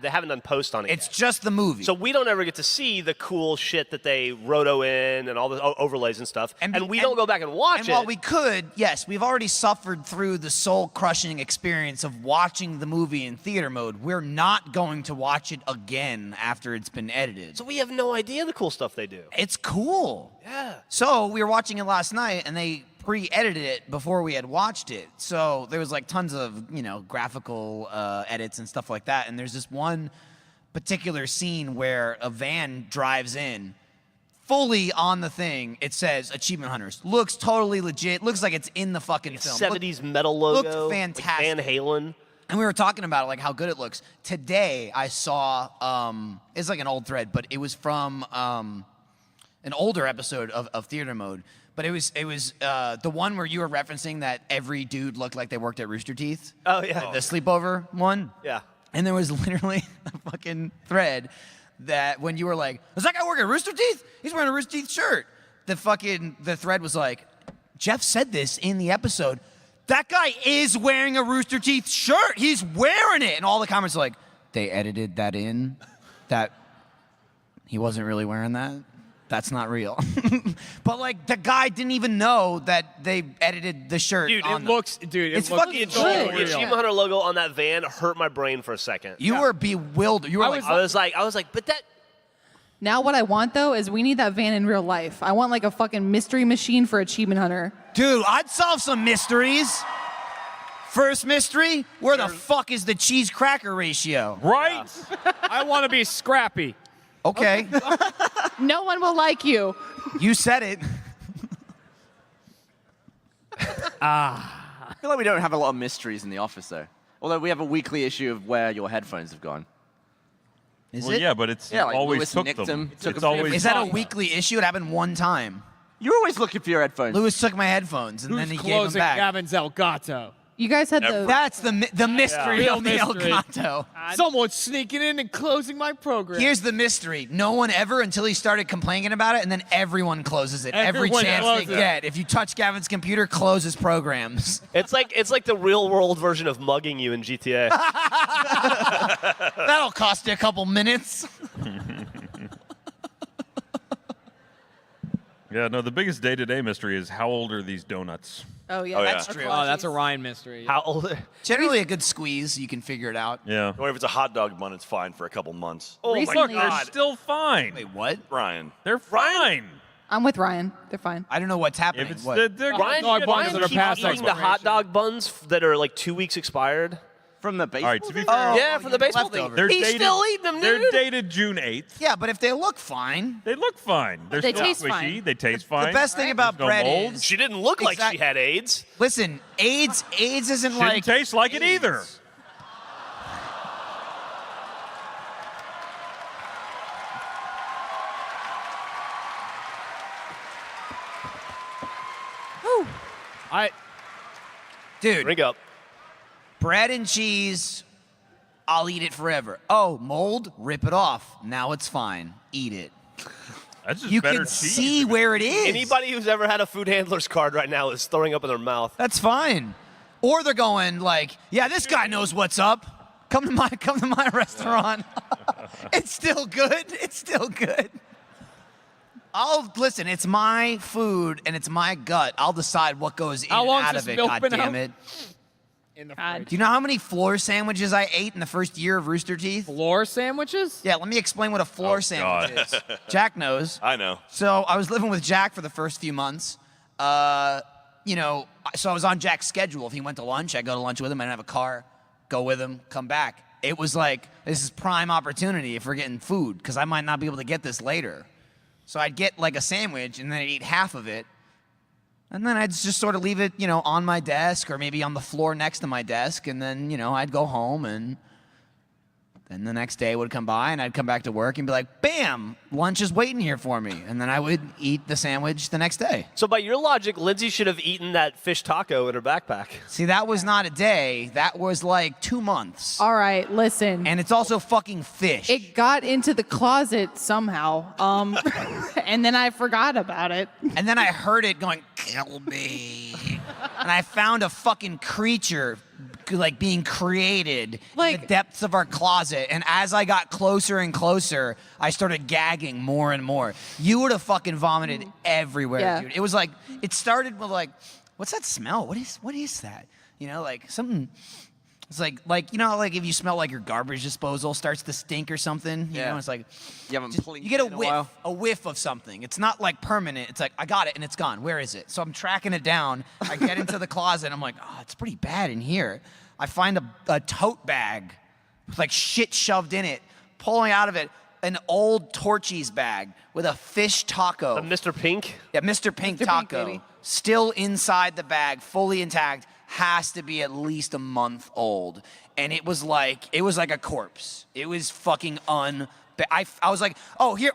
haven't done post on it. It's yet. just the movie. So we don't ever get to see the cool shit that they roto in and all the overlays and stuff. And we don't go back and watch and it. while we could, yes, we've already suffered through the soul-crushing experience of watching the movie in theater mode. We're not going to watch it again after it's been edited. So we have no idea the cool stuff they do. It's cool. Yeah. So we were watching it last night, and they pre-edited it before we had watched it. So there was like tons of, graphical edits and stuff like that. And there's this one particular scene where a van drives in, fully on the thing. It says Achievement Hunters. Looks totally legit. Looks like it's in the fucking film. 70s metal logo. looked fantastic. Like Van Halen. And we were talking about it, like how good it looks. Today I saw, it's like an old thread, but it was from an older episode of Theater Mode. But it was the one where you were referencing that every dude looked like they worked at Rooster Teeth. Oh, yeah. The sleepover one. Yeah. And there was literally a fucking thread that when you were like, does that guy work at Rooster Teeth? He's wearing a Rooster Teeth shirt. The thread was like, Geoff said this in the episode. That guy is wearing a Rooster Teeth shirt. He's wearing it. And all the comments are like, they edited that in? That he wasn't really wearing that? That's not real. But like the guy didn't even know that they edited the shirt. Dude, on It looks, dude. It It's looks fucking so good. The real. Achievement Hunter logo on that van hurt my brain for a second. You were bewildered. You were like, I was like, but that. Now what I want though is we need that van in real life. I want like a fucking mystery machine for Achievement Hunter. dude, I'd solve some mysteries. First mystery, where the fuck is the cheese cracker ratio? Right? I want to be scrappy. Okay, No one will like you. you said it. I feel like we don't have a lot of mysteries in the office, though. Although we have a weekly issue of where your headphones have gone. Is Well, it? yeah, but it's Yeah, like always Lewis took nicked them. them, took It's them. always Is that a took them. weekly issue? It happened one time. You're always looking for your headphones. Lewis took my headphones and then Who's he gave them closing back. Gavin's Elgato? You guys had the That's the mystery Real of the mystery. Elgato. Someone's sneaking in and closing my program. Here's the mystery. No one ever until he started complaining about it, and then everyone closes it. Every Everyone chance closes they it. get. If you touch Gavin's computer, close his programs. It's like the real world version of mugging you in GTA. That'll cost you a couple minutes. Yeah, no, the biggest day-to-day mystery is how old are these donuts? Oh yeah, Oh, yeah. that's true. Oh, that's a Ryan mystery. How old? Generally a good squeeze, you can figure it out. Yeah. Or if it's a hot dog bun, it's fine for a couple months. Oh my Recently- Look, they're God! still fine. Wait, what? Ryan. They're fine. I'm with Ryan. They're fine. I don't know what's happening. If it's What? they're Ryan, dog buns Ryan that are keeps past eating the hot expiration. dog buns that are like 2 weeks expired. From the baseball. All right, to be game? fair, Yeah, from the baseball thing. leftovers. they're He's dated, still eating them, They're dude. dated June 8th. Yeah, but if they look fine. They look fine. They're They still taste squishy. fine. They taste fine. The best thing about There's no bread mold. is, She didn't look like Exact- she had AIDS. listen, AIDS isn't Shouldn't like taste like it either. dude. Drink up. Bread and cheese, I'll eat it forever. Oh, mold, rip it off. Now it's fine. Eat it. That's just You better can cheese. see where it is. Anybody who's ever had a food handler's card right now is throwing up in their mouth. That's fine. Or they're going like, yeah, this guy knows what's up. Come to my restaurant. It's still good. It's still good. I'll listen, it's my food and it's my gut. I'll decide what goes in How and long's out this of it, milk god been damn out? it. In the God. fridge. Do you know how many floor sandwiches I ate in the first year of Rooster Teeth? Floor sandwiches? Yeah, let me explain what a floor sandwich God. is. Jack knows. I know. So I was living with Jack for the first few months. So I was on Jack's schedule. If he went to lunch, I'd go to lunch with him. I didn't have a car. Go with him, come back. It was like, this is prime opportunity if we're getting food, because I might not be able to get this later. So I'd get like a sandwich, and then I'd eat half of it. And then I'd just sort of leave it, on my desk or maybe on the floor next to my desk. And then, I'd go home and then the next day would come by and I'd come back to work and be like, bam, lunch is waiting here for me. And then I would eat the sandwich the next day. So by your logic, Lindsay should have eaten that fish taco in her backpack. See, that was not a day. That was like 2 months. All right, listen. And it's also fucking fish. It got into the closet somehow, and then I forgot about it. And then I heard it going, kill me. And I found a fucking creature like being created in Like- the depths of our closet. And as I got closer and closer, I started gagging more and more. You would have fucking vomited everywhere, Yeah. dude. It was like, it started with like, what's that smell? What is that? Like something. It's like like if you smell like your garbage disposal starts to stink or something. You Yeah. know, it's like You haven't just- cleaned you get it in a while. a whiff of something. It's not like permanent. It's like I got it and it's gone. Where is it? So I'm tracking it down. I get into the closet. I'm like, oh, it's pretty bad in here. I find a tote bag with like shit shoved in it. Pulling out of it an old Torchy's bag with a fish taco. Mr. Pink. Yeah, Mr. Pink Mr. Pink, taco. baby. Still inside the bag, fully intact. Has to be at least a month old. And it was like a corpse. It was fucking I was like, oh, here.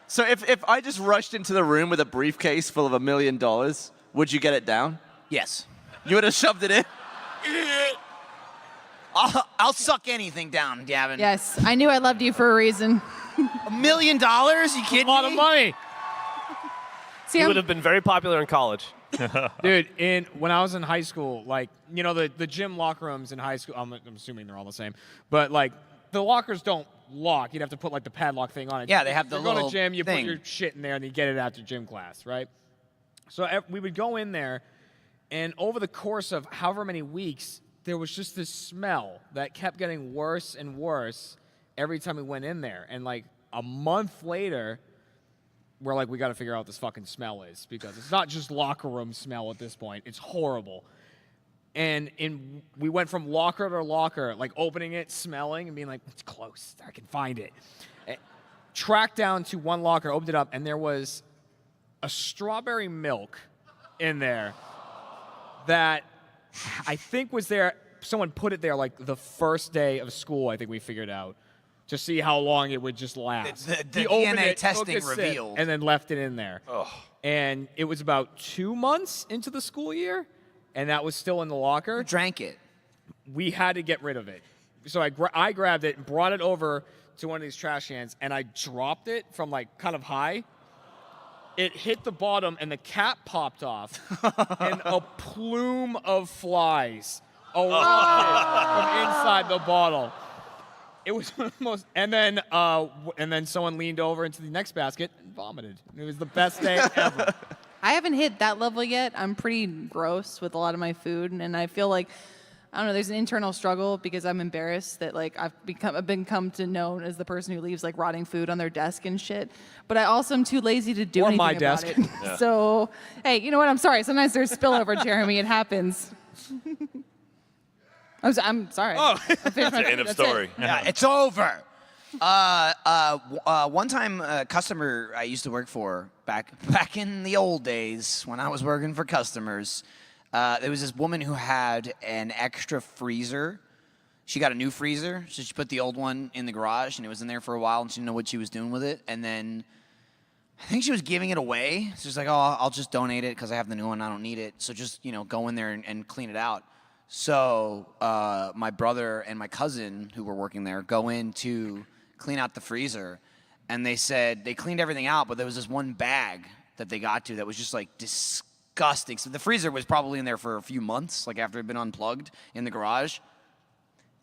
So if I just rushed into the room with a briefcase full of $1 million, would you get it down? Yes. You would have shoved it in? I'll suck anything down, Gavin. Yes, I knew I loved you for a reason. $1 million? You kidding A lot me? of money. See, He I'm, would have been very popular in college. Dude, when I was in high school, like, the gym locker rooms in high school, I'm assuming they're all the same, but like the lockers don't lock. You'd have to put like the padlock thing on it. Yeah, they have the you go to little gym, you thing. put your shit in there, and you get it after gym class, right? So we would go in there, and over the course of however many weeks, there was just this smell that kept getting worse and worse every time we went in there. And like a month later, we're like, we got to figure out what this fucking smell is, because it's not just locker room smell at this point. It's horrible. And we went from locker to locker, like opening it, smelling, and being like, it's close. I can find it. Tracked down to one locker, opened it up, and there was a strawberry milk in there that I think was there. Someone put it there like the first day of school, I think we figured out, to see how long it would just last. The He opened DNA it, took testing a sip, revealed. and then left it in there. And it was about 2 months into the school year, and that was still in the locker. Drank it. We had to get rid of it. So I grabbed it and brought it over to one of these trash cans, and I dropped it from like kind of high. It hit the bottom, and the cap popped off, and a plume of flies erupted from inside the bottle. It was one of the most, and then someone leaned over into the next basket and vomited. It was the best day ever. I haven't hit that level yet. I'm pretty gross with a lot of my food, and I feel like, I don't know, there's an internal struggle because I'm embarrassed that like I've become to known as the person who leaves like rotting food on their desk and shit. But I also am too lazy to do Or anything my about desk. it. Yeah. So, hey, you know what? I'm sorry. Sometimes there's spillover, Jeremy. It happens. I'm sorry. Oh. End of story. Yeah, it's over. One time, a customer I used to work for back in the old days when I was working for customers, there was this woman who had an extra freezer. She got a new freezer, so she put the old one in the garage, and it was in there for a while, and she didn't know what she was doing with it. And then I think she was giving it away. So she's like, "Oh, I'll just donate it because I have the new one. I don't need it. So just go in there and clean it out." So my brother and my cousin who were working there go in to clean out the freezer, and they said they cleaned everything out, but there was this one bag that they got to that was just like disgusting. So the freezer was probably in there for a few months, like after it had been unplugged in the garage.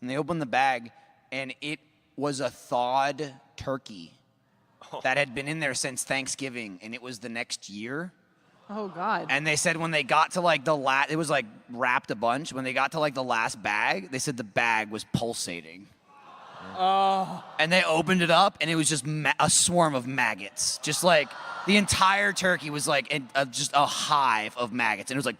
And they opened the bag, and it was a thawed turkey that had been in there since Thanksgiving, and it was the next year. Oh, God. And they said when they got to like the last, it was like wrapped a bunch. When they got to like the last bag, they said the bag was pulsating. Oh. And they opened it up, and it was just a swarm of maggots. Just like the entire turkey was like just a hive of maggots, and it was like.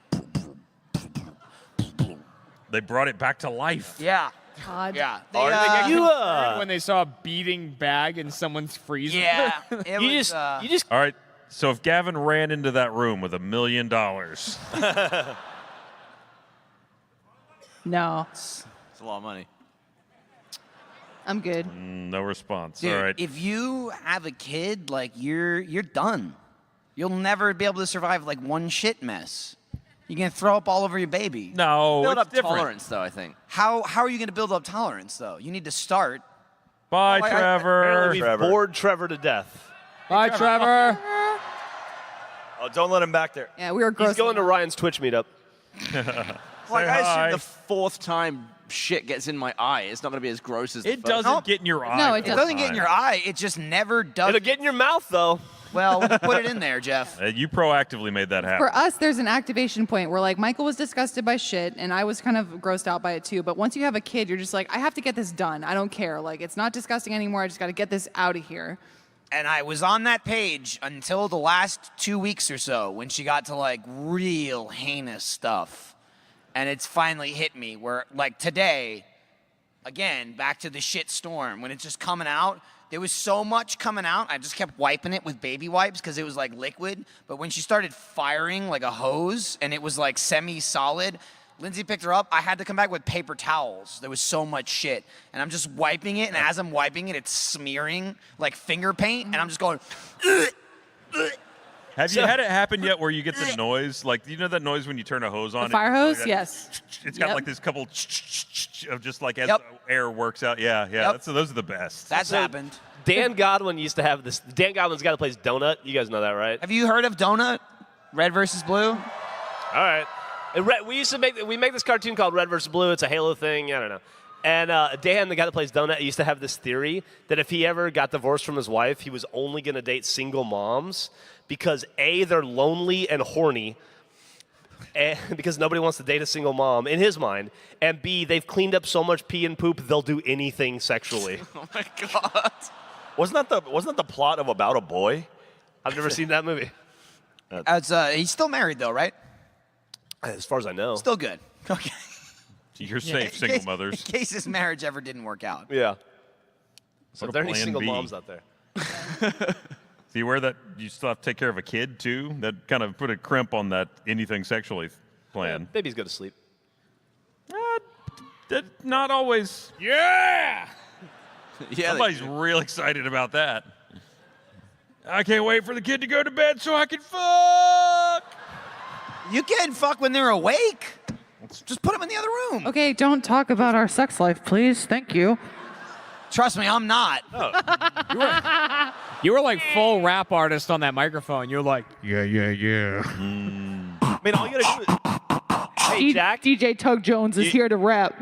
They brought it back to life. Yeah. God. Yeah. Did they get You, concerned when they saw a beating bag in someone's freezer? Yeah. It you was, just, you just. All right. So if Gavin ran into that room with $1 million, No, It's a lot of money. I'm good. no response. Dude, All right. if you have a kid, like you're done. You'll never be able to survive like one shit mess. You're gonna throw up all over your baby. No, Build it's up different. tolerance, though, I think. How are you gonna build up tolerance though? You need to start. Bye, Like, Trevor. Apparently we've Trevor. bored Trevor to death. Bye, Trevor. Oh, don't let him back there. Yeah, we were gross. He's going to Ryan's Twitch meetup. Like, I hi. assume the fourth time shit gets in my eye, it's not going to be as gross as It the first. doesn't get in your eye. No, it It doesn't. doesn't get in your eye. It just never does. It'll get in your mouth, though. Well, put it in there, Geoff. You proactively made that happen. For us, there's an activation point where like Michael was disgusted by shit, and I was kind of grossed out by it too. But once you have a kid, you're just like, I have to get this done. I don't care. Like it's not disgusting anymore. I just got to get this out of here. And I was on that page until the last 2 weeks or so when she got to like real heinous stuff. And it's finally hit me where like today, again, back to the shit storm, when it's just coming out, there was so much coming out, I just kept wiping it with baby wipes because it was like liquid. But when she started firing like a hose and it was like semi-solid, Lindsay picked her up. I had to come back with paper towels. There was so much shit. And I'm just wiping it, and as I'm wiping it, it's smearing like finger paint, and I'm just going, ugh, ugh. Have you had it happen yet where you get the noise? Like, you know that noise when you turn a hose on? The fire hose? Like Yes. It's got Yep. like this couple of just like as Yep. the air works out. Yeah, yeah. Yep. Those are the best. That's So- happened. Dan Godwin used to have this. Dan Godwin's got to play Donut. You guys know that, right? Have you heard of Donut? Red versus blue? All right. We used to make this cartoon called Red vs. Blue. It's a Halo thing. I don't know. And Dan, the guy that plays Donut, used to have this theory that if he ever got divorced from his wife, he was only going to date single moms because A, they're lonely and horny, and because nobody wants to date a single mom in his mind, and B, they've cleaned up so much pee and poop they'll do anything sexually. Oh my God. Wasn't that the plot of About a Boy? I've never seen that movie, He's still married though, right? as far as I know. Still good. Okay. You're safe, single mothers. In case his marriage ever didn't work out. Yeah. So What if there a are any plan single B. moms out there. See where that you still have to take care of a kid too? That kind of put a crimp on that anything sexually plan. Babies go to sleep. Not always. Yeah! Yeah. Somebody's real excited about that. I can't wait for the kid to go to bed so I can fuck. You can fuck when they're awake. Just put them in the other room. Okay, don't talk about our sex life, please. Thank you. Trust me, I'm not. You were like full rap artist on that microphone. You were like, yeah. I mean, all you gotta do is Hey, Jack. DJ Tug Jones is here to rap.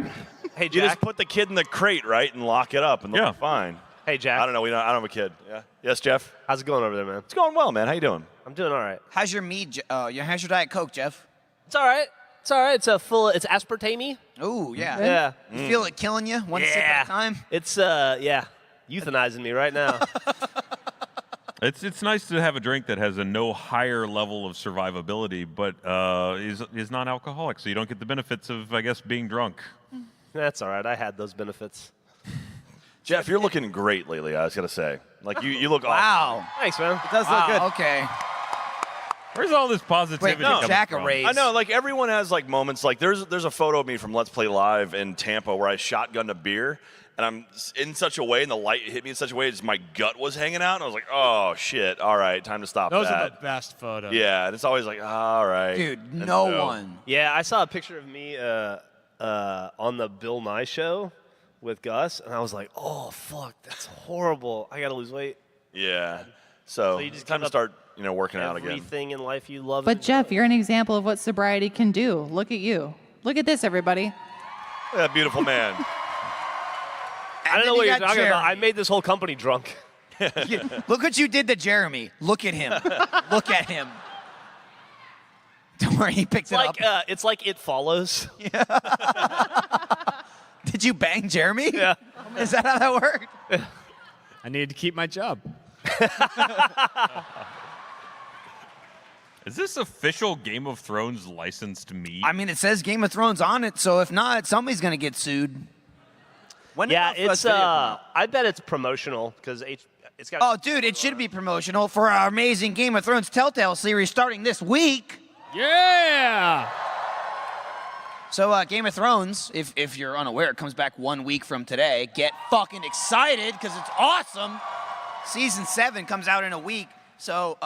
Hey, you Jack. just put the kid in the crate, right, and lock it up, and they'll Yeah. be fine. Hey, Jack. I don't know. I don't have a kid. Yeah. Yes, Jeff. How's it going over there, man? It's going well, man. How you doing? I'm doing all right. How's your mead? How's your Diet Coke, Jeff? It's all right. It's all right. It's it's aspartame. Ooh, yeah. Yeah. You feel it killing you one sip at a time? It's euthanizing me right now. It's nice to have a drink that has a no higher level of survivability, but is non-alcoholic, so you don't get the benefits of, I guess, being drunk. That's all right. I had those benefits. Jeff, you're looking great lately. I was gonna say, like you look awesome. Wow. Thanks, man. It does look good. Okay. Where's all this positivity Wait, no, coming Jack from? erased. I know, like everyone has like moments. Like there's a photo of me from Let's Play Live in Tampa where I shotgunned a beer, and I'm in such a way, and the light hit me in such a way, just my gut was hanging out, and I was like, oh shit, all right, time to stop those that. are the best photos. Yeah, and it's always like, all right. Dude, And no so- one. Yeah, I saw a picture of me on the Bill Nye show with Gus, and I was like, oh, fuck, that's horrible. I got to lose weight. Yeah. So, you just it's time give to up start, working out again. Everything in life you love. But Jeff, you're an example of what sobriety can do. Look at you. Look at this, everybody. Look at that beautiful man. I don't then know you what you're got talking about. Jeremy. I made this whole company drunk. Look what you did to Jeremy. Look at him. Look at him. Don't worry, he picked it up. It's like It Follows. Did you bang Jeremy? Yeah. Is that how that worked? I needed to keep my job. Is this official Game of Thrones licensed meat? I mean, it says Game of Thrones on it, so if not, somebody's going to get sued. When did Yeah, our first it's. video come out? I bet it's promotional because it's got. Oh, dude, it should be promotional for our amazing Game of Thrones Telltale series starting this week. Yeah! So Game of Thrones, if you're unaware, it comes back 1 week from today. Get fucking excited because it's awesome. Season 7 comes out in a week. So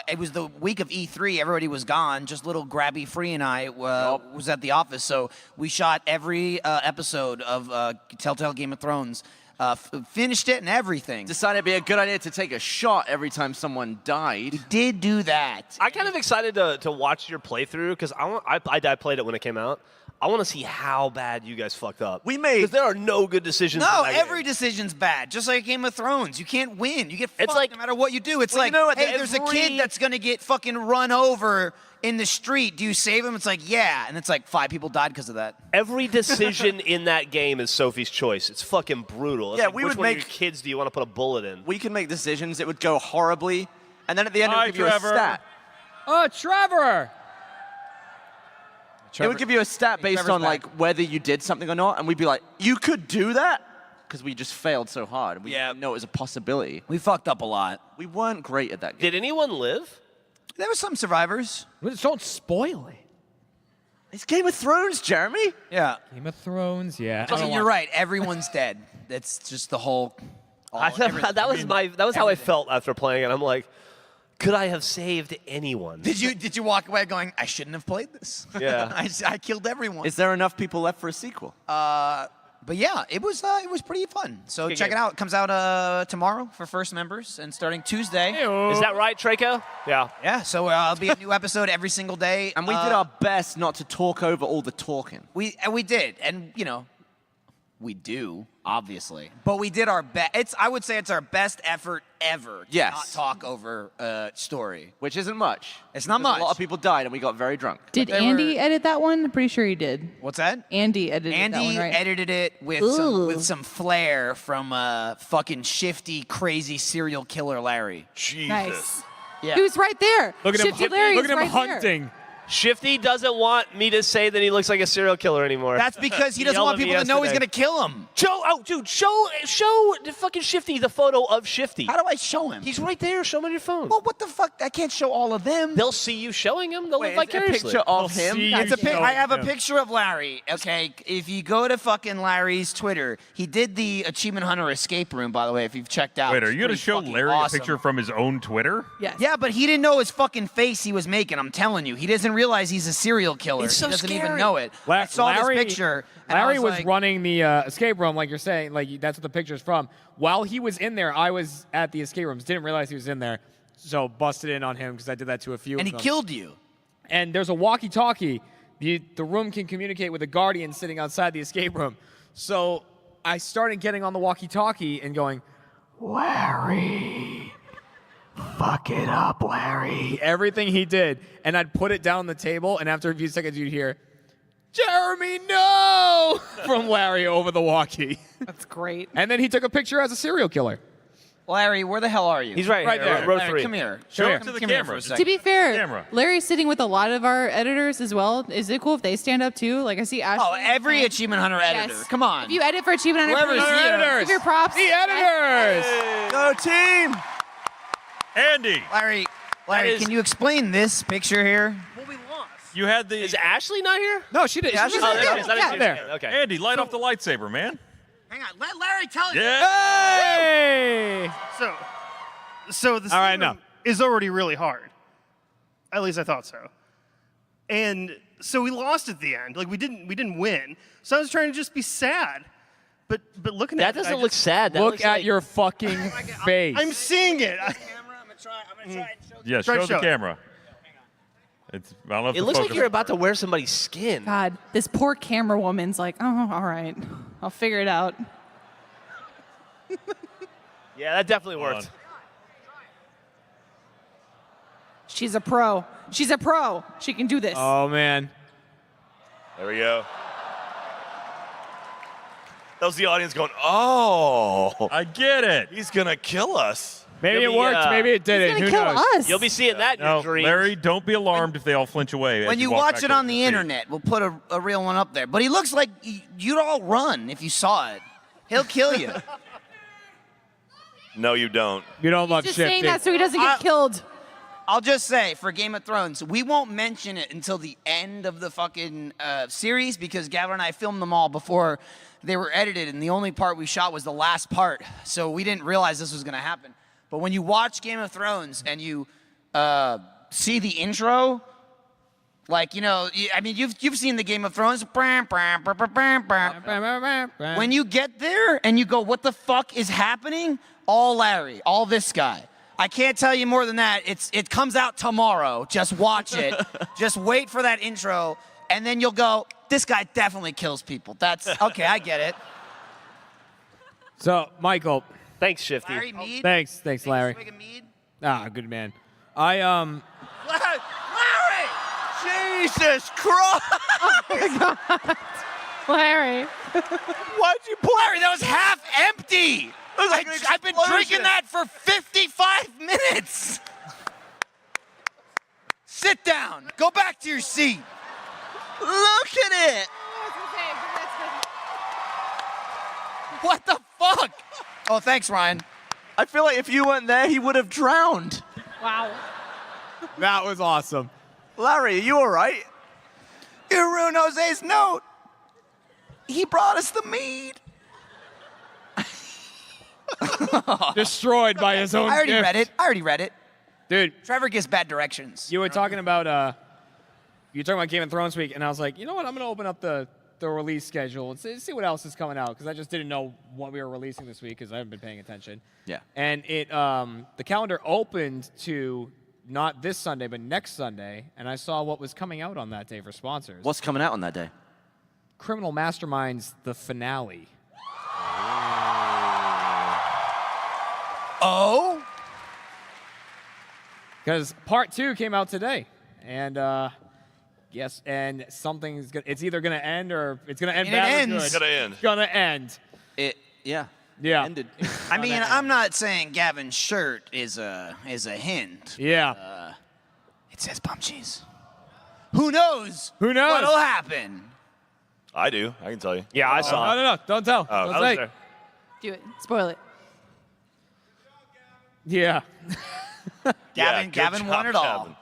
it was the week of E3. Everybody was gone. Just little Grabby Free and I was at the office. So we shot every episode of Telltale Game of Thrones. Finished it and everything. Decided it'd be a good idea to take a shot every time someone died. Did do that. I'm kind of excited to watch your playthrough because I played it when it came out. I want to see how bad you guys fucked up. We made- because there are no good decisions. No, in that every game. decision's bad. Just like Game of Thrones. You can't win. You get fucked like- no matter what you do. It's Well, like, you know what, hey, there's a every- kid that's going to get fucking run over in the street. Do you save him? It's like, yeah. And it's like 5 people died because of that. Every decision in that game is Sophie's choice. It's fucking brutal. It's Yeah, like, we which would one of make- your kids do you want to put a bullet in? We can make decisions. It would go horribly, and then at the end it Hi, would give you Trevor. a stat. Oh, Trevor! It would give you a stat based Trevor's on back. like whether you did something or not, and we'd be like, you could do that because we just failed so hard. We didn't know it was a possibility. We fucked up a lot. We weren't great at that game. Did anyone live? There were some survivors. Don't spoil it. It's Game of Thrones, Jeremy. Yeah. Game of Thrones, yeah. I mean, you're right. Everyone's dead. That's just the whole. That was how I felt after playing it. I'm like, could I have saved anyone? Did you walk away going, I shouldn't have played this? Yeah. I killed everyone. Is there enough people left for a sequel? But yeah, it was pretty fun. So Good check game. it out. It comes out tomorrow for first members and starting Tuesday. Is that right, Traco? Yeah. Yeah, so it'll be a new episode every single day. And we did our best not to talk over all the talking. We did, and We do, obviously. But we did our best. I would say it's our best effort ever to Yes. not talk over a story. Which isn't much. It's not 'Cause much. A lot of people died and we got very drunk. Did They Andy were- edit that one? I'm pretty sure he did. What's that? Andy edited that Andy one, right? edited it with some flair from fucking shifty, crazy serial killer Larry. Jesus. Nice. Yeah. He was right there. Look at him, Shifty Larry look is at him right there. hunting. Shifty doesn't want me to say that he looks like a serial killer anymore. That's because he doesn't yelled want at me people to know he's yesterday. gonna kill him. Show the fucking Shifty the photo of Shifty. How do I show him? He's right there. Show him on your phone. Well, what the fuck? I can't show all of them. They'll see you showing him. They'll Wait, live is it a vicariously. picture of They'll him? see It's a you I have a showing him. picture of Larry. Okay, if you go to fucking Larry's Twitter, he did the Achievement Hunter escape room. By the way, if you've checked out. Wait, are It's you going to pretty show fucking Larry awesome. a picture from his own Twitter? Yes. Yeah, but he didn't know his fucking face he was making. I'm telling you, he doesn't realize he's a serial killer. It's so he doesn't even scary. know it. I saw Larry, this picture. And I Larry was like, running the escape room, like you're saying, like that's what the picture's from. While he was in there, I was at the escape rooms. Didn't realize he was in there, so busted in on him because I did that to a few. and of he them. killed you. And there's a walkie-talkie. The room can communicate with a guardian sitting outside the escape room. So I started getting on the walkie-talkie and going, Larry, fuck it up, Larry. Everything he did. And I'd put it down on the table, and after a few seconds, you'd hear, Jeremy, no! from Larry over the walkie. That's great. And then he took a picture as a serial killer. Larry, where the hell are you? He's right Right here. there. Row Larry, 3. come here. Show here. it to the Come here camera. for a second. To be fair, Camera. Larry's sitting with a lot of our editors as well. Is it cool if they stand up too? Like I see Ashley. Oh, every Achievement Hunter editor. Yes. Come on. If you edit for Achievement Hunter, Whoever's please here. Editors. give your props. The editors! Go team! Andy, Larry, is- can you explain this picture here? you had the Is Ashley not here? No, she did. Yeah, She's she's Oh, right there there. she is. I didn't Yeah. see her There. scan. Okay. Andy, light off the lightsaber, man. Hang on, let Larry tell you. Yeah. Hey! So the All right, scene no. is already really hard. At least I thought so. And so we lost at the end. Like we didn't win. So I was trying to just be sad. But looking That at it, doesn't look sad. That Look looks at like, your fucking face. I'm seeing it. Yeah, Try to show the show it. camera. It's, I don't know if It the looks like focus- you're about to wear somebody's skin. God, this poor camera woman's like, oh, all right, I'll figure it out. Yeah, that definitely Hold worked. on. She's a pro. She's a pro. She can do this. Oh, man. There we go. That was the audience going, oh, I get it. he's going to kill us. Maybe You'll it be, worked. Maybe it He's didn't. gonna Who kill knows? us. You'll be seeing that in No, your dreams. Larry, don't be alarmed if they all flinch away. as When you walk watch back it to on the the seat. internet, we'll put a real one up there. But he looks like you'd all run if you saw it. He'll kill you. No, you don't. You don't love Just Shifty. saying that so he doesn't get killed. I'll just say, for Game of Thrones, we won't mention it until the end of the fucking series because Gavin and I filmed them all before they were edited, and the only part we shot was the last part, so we didn't realize this was going to happen. But when you watch Game of Thrones and you see the intro, like, you know, I mean, you've seen the Game of Thrones. When you get there and you go, what the fuck is happening? All Larry, all this guy. I can't tell you more than that. It comes out tomorrow. Just watch it. Just wait for that intro, and then you'll go, this guy definitely kills people. That's, okay, I get it. So, Michael, Thanks, Shifty. Larry, mead? thanks, Larry. Swig of mead? Ah, good man. I Larry! Jesus Christ! Larry. Why'd you pour? Larry, that was half empty. I've been drinking that for 55 minutes. Sit down. Go back to your seat. Look at it! What the fuck? Oh, thanks, Ryan. I feel like if you weren't there, he would have drowned. Wow. that was awesome. Larry, are you all right? You ruined Jose's note. He brought us the mead. Destroyed by his own I already gift. read it. Dude, Trevor gives bad directions. you were talking about Game of Thrones week, and I was like, you know what? I'm gonna open up the release schedule and see what else is coming out because I just didn't know what we were releasing this week because I haven't been paying attention. Yeah. And it the calendar opened to not this Sunday but next Sunday, and I saw what was coming out on that day for sponsors. What's coming out on that day? Criminal Masterminds, the finale. Oh? Because part 2 came out today, and yes, and it's either gonna end or it's gonna end And it bad or ends. good. It's gonna end. It's gonna end. Yeah. Yeah. Ended. I mean, I'm not saying Gavin's shirt is a hint. Yeah. It says bum cheese. Who knows? Who knows? What'll happen? I do. I can tell you. Yeah, I saw. No, don't tell. Oh, Don't I say. there. Do it. Spoil it. Yeah. Gavin good won job, it all. Gavin.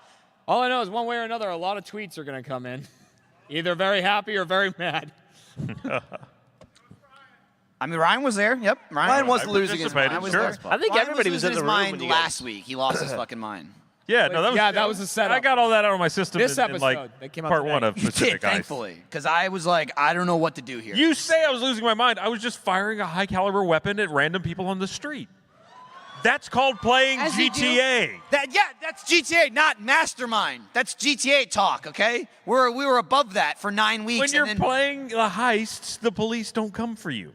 All I know is one way or another, a lot of tweets are gonna come in, either very happy or very mad. I mean, Ryan was there. Yep. Ryan was I losing his participated, mind. Was sure. there. I think Ryan everybody was in losing the his room mind when you last week. He lost his fucking mind. Yeah, no, That was a setup. I got all that out of my system This in like episode that came out part today. 1 of You Pacific did, Ice. thankfully, because I was like, I don't know what to do here. You say I was losing my mind. I was just firing a high caliber weapon at random people on the street. That's called playing As you do. GTA. That's GTA, not Mastermind. That's GTA talk, okay? We were above that for 9 weeks. When you're and then, playing the heists, the police don't come for you.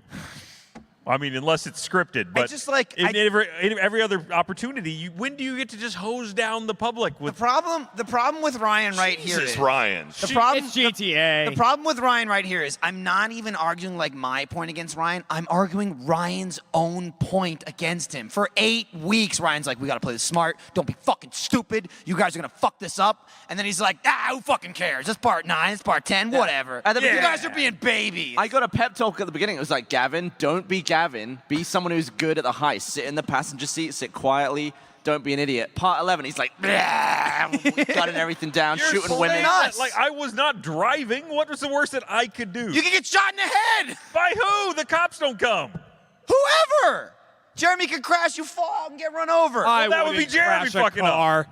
I mean, unless it's scripted. But just like- in every other opportunity, when do you get to just hose down the public the with problem with Ryan right here Jesus, is Ryan. the problem. It's GTA. The problem with Ryan right here is I'm not even arguing like my point against Ryan. I'm arguing Ryan's own point against him. For 8 weeks, Ryan's like, we gotta play this smart. Don't be fucking stupid. You guys are gonna fuck this up. And then he's like, who fucking cares? It's part 9, it's part 10, whatever. At the You beginning- guys are being babies. I got a pep talk at the beginning. It was like, Gavin, don't be Gavin. Be someone who's good at the heist. Sit in the passenger seat, sit quietly. Don't be an idiot. Part 11, he's like, gutting everything down, You're shooting saying women. that like I was not driving. What was the worst that I could do? You can get shot in the head. By who? The cops don't come. Whoever. Jeremy could crash, you fall and get run over. that would be wouldn't Jeremy crash a fucking up. car.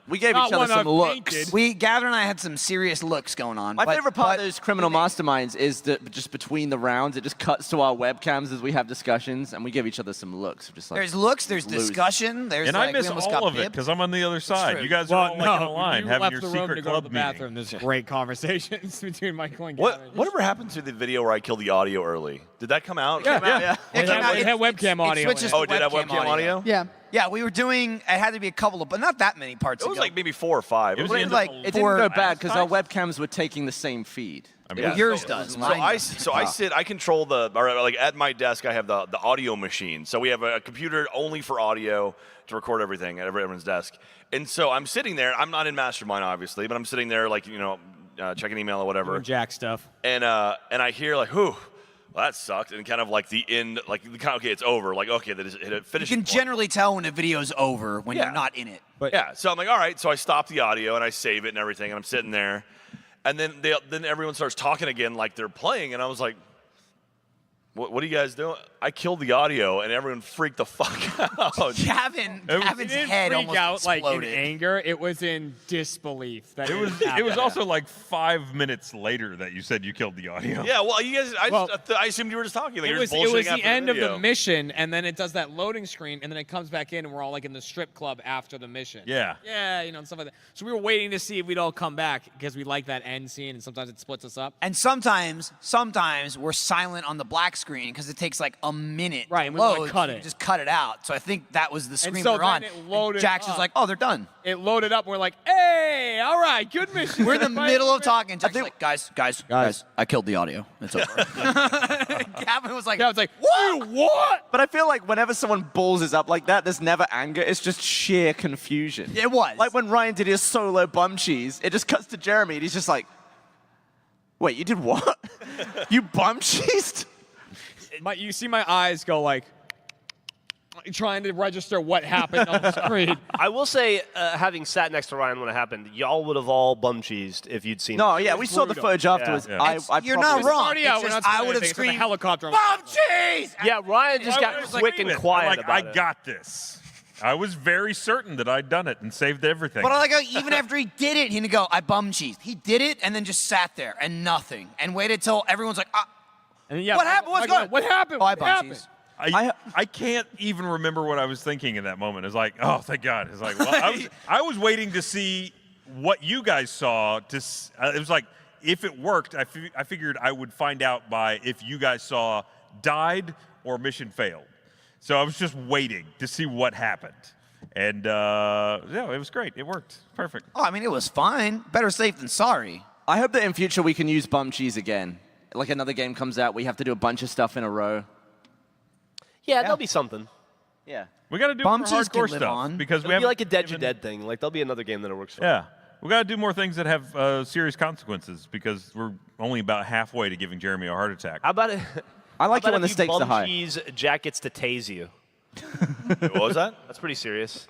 We gave Not each other one some I've looks. painted. Gavin and I had some serious looks going on. My but- favorite part but- of those criminal masterminds is that just between the rounds, it just cuts to our webcams as we have discussions, and we give each other some looks. Just like, There's looks, there's lose. discussion, there's And like, I miss we almost all got of it pipped. because I'm on the other side. true. You guys are all like in a line you having left your the room secret to go to club the meeting. bathroom. There's great conversations between Michael and What Gavin. whatever happened to the video where I killed the audio early? Did that come out? Yeah, Came out, yeah. It came out- It had webcam audio. switches in Oh, to it did have webcam audio? Yeah. Yeah, we were doing, it had to be a couple of, but not that many parts It was ago. like maybe 4 or 5. It was It the was end like of It the didn't go for- bad because our Five? webcams were taking the same feed. I mean, Well, yours does. So mine I doesn't. I control like at my desk I have the audio machine. So we have a computer only for audio to record everything at everyone's desk. And so I'm sitting there. I'm not in Mastermind obviously, but I'm sitting there like checking email or whatever. Jack stuff. And I hear like, whew, well, that sucked. And kind of like the end, like okay, it's over. Like okay, that is hit a You finishing can point. generally tell when a video's over when Yeah. you're not in it. But Yeah, so I'm like, all right. So I stop the audio and I save it and everything, and I'm sitting there, and then everyone starts talking again like they're playing, and I was like, what are you guys doing? I killed the audio, and everyone freaked the fuck out. Gavin's it didn't head freak almost out like in exploded. anger. It was in disbelief. That It was happened. also like 5 minutes later that you said you killed the audio. Yeah, well, you guys, Well, I assumed you were just talking. Like, It you were was, just it was bullshitting the after end of video. the mission, and then it does that loading screen, and then it comes back in, and we're all like in the strip club after the mission. Yeah. Yeah, and stuff like that. So we were waiting to see if we'd all come back because we like that end scene, and sometimes it splits us up. And sometimes we're silent on the black screen because it takes like a minute. Right, to and we wanna load, cut so you it. just cut it out. So I think that was the screen so we were on. then it And loaded Jack's just up. like, oh, they're done. It loaded up, and we're like, hey, all right, good mission. We're in the everybody. middle of talking. Jack's like, guys, I killed the audio. It's over. Gavin was like, Yeah, I was like, what? But I feel like whenever someone balls up like that, there's never anger. It's just sheer confusion. It was. Like when Ryan did his solo bum cheese, it just cuts to Jeremy, and he's just like, wait, you did what? You bum cheesed? You see my eyes go like, trying to register what happened on the screen. I will say, having sat next to Ryan when it happened, y'all would have all bum cheesed if you'd seen No, it. yeah, we saw the footage afterwards. Yeah. You're not probably- wrong. Already out, It's we're just, not I spoiling would have anything. It's like a screamed, helicopter. bum cheese! Yeah, Ryan just I got was quick and screaming. quiet like, about I it. got this. I was very certain that I'd done it and saved everything. But I like how even after he did it, he didn't go, I bum cheese. He did it and then just sat there and nothing and waited till everyone's like, And yeah, What happened? What's going on? What happened? oh, I What bum happened? cheese. I can't even remember what I was thinking in that moment. It's like, oh, thank God. It's like, well, I was waiting to see what you guys saw. It was like, if it worked, I figured I would find out by if you guys saw died or mission failed. So I was just waiting to see what happened. And yeah, it was great. It worked. Perfect. Oh, I mean, it was fine. Better safe than sorry. I hope that in future we can use bum cheese again. Like another game comes out, we have to do a bunch of stuff in a row. Yeah, there'll be something. Yeah. We got to do Bum more cheese can hardcore live stuff on. because we It'll have be like a Dead You're Dead thing. Like there'll be another game that works for. Yeah, we got to do more things that have serious consequences because we're only about halfway to giving Jeremy a heart attack. How about it? I like how it about when the if you stakes are bum high. cheese Jack gets to tase you. What was that? That's pretty serious.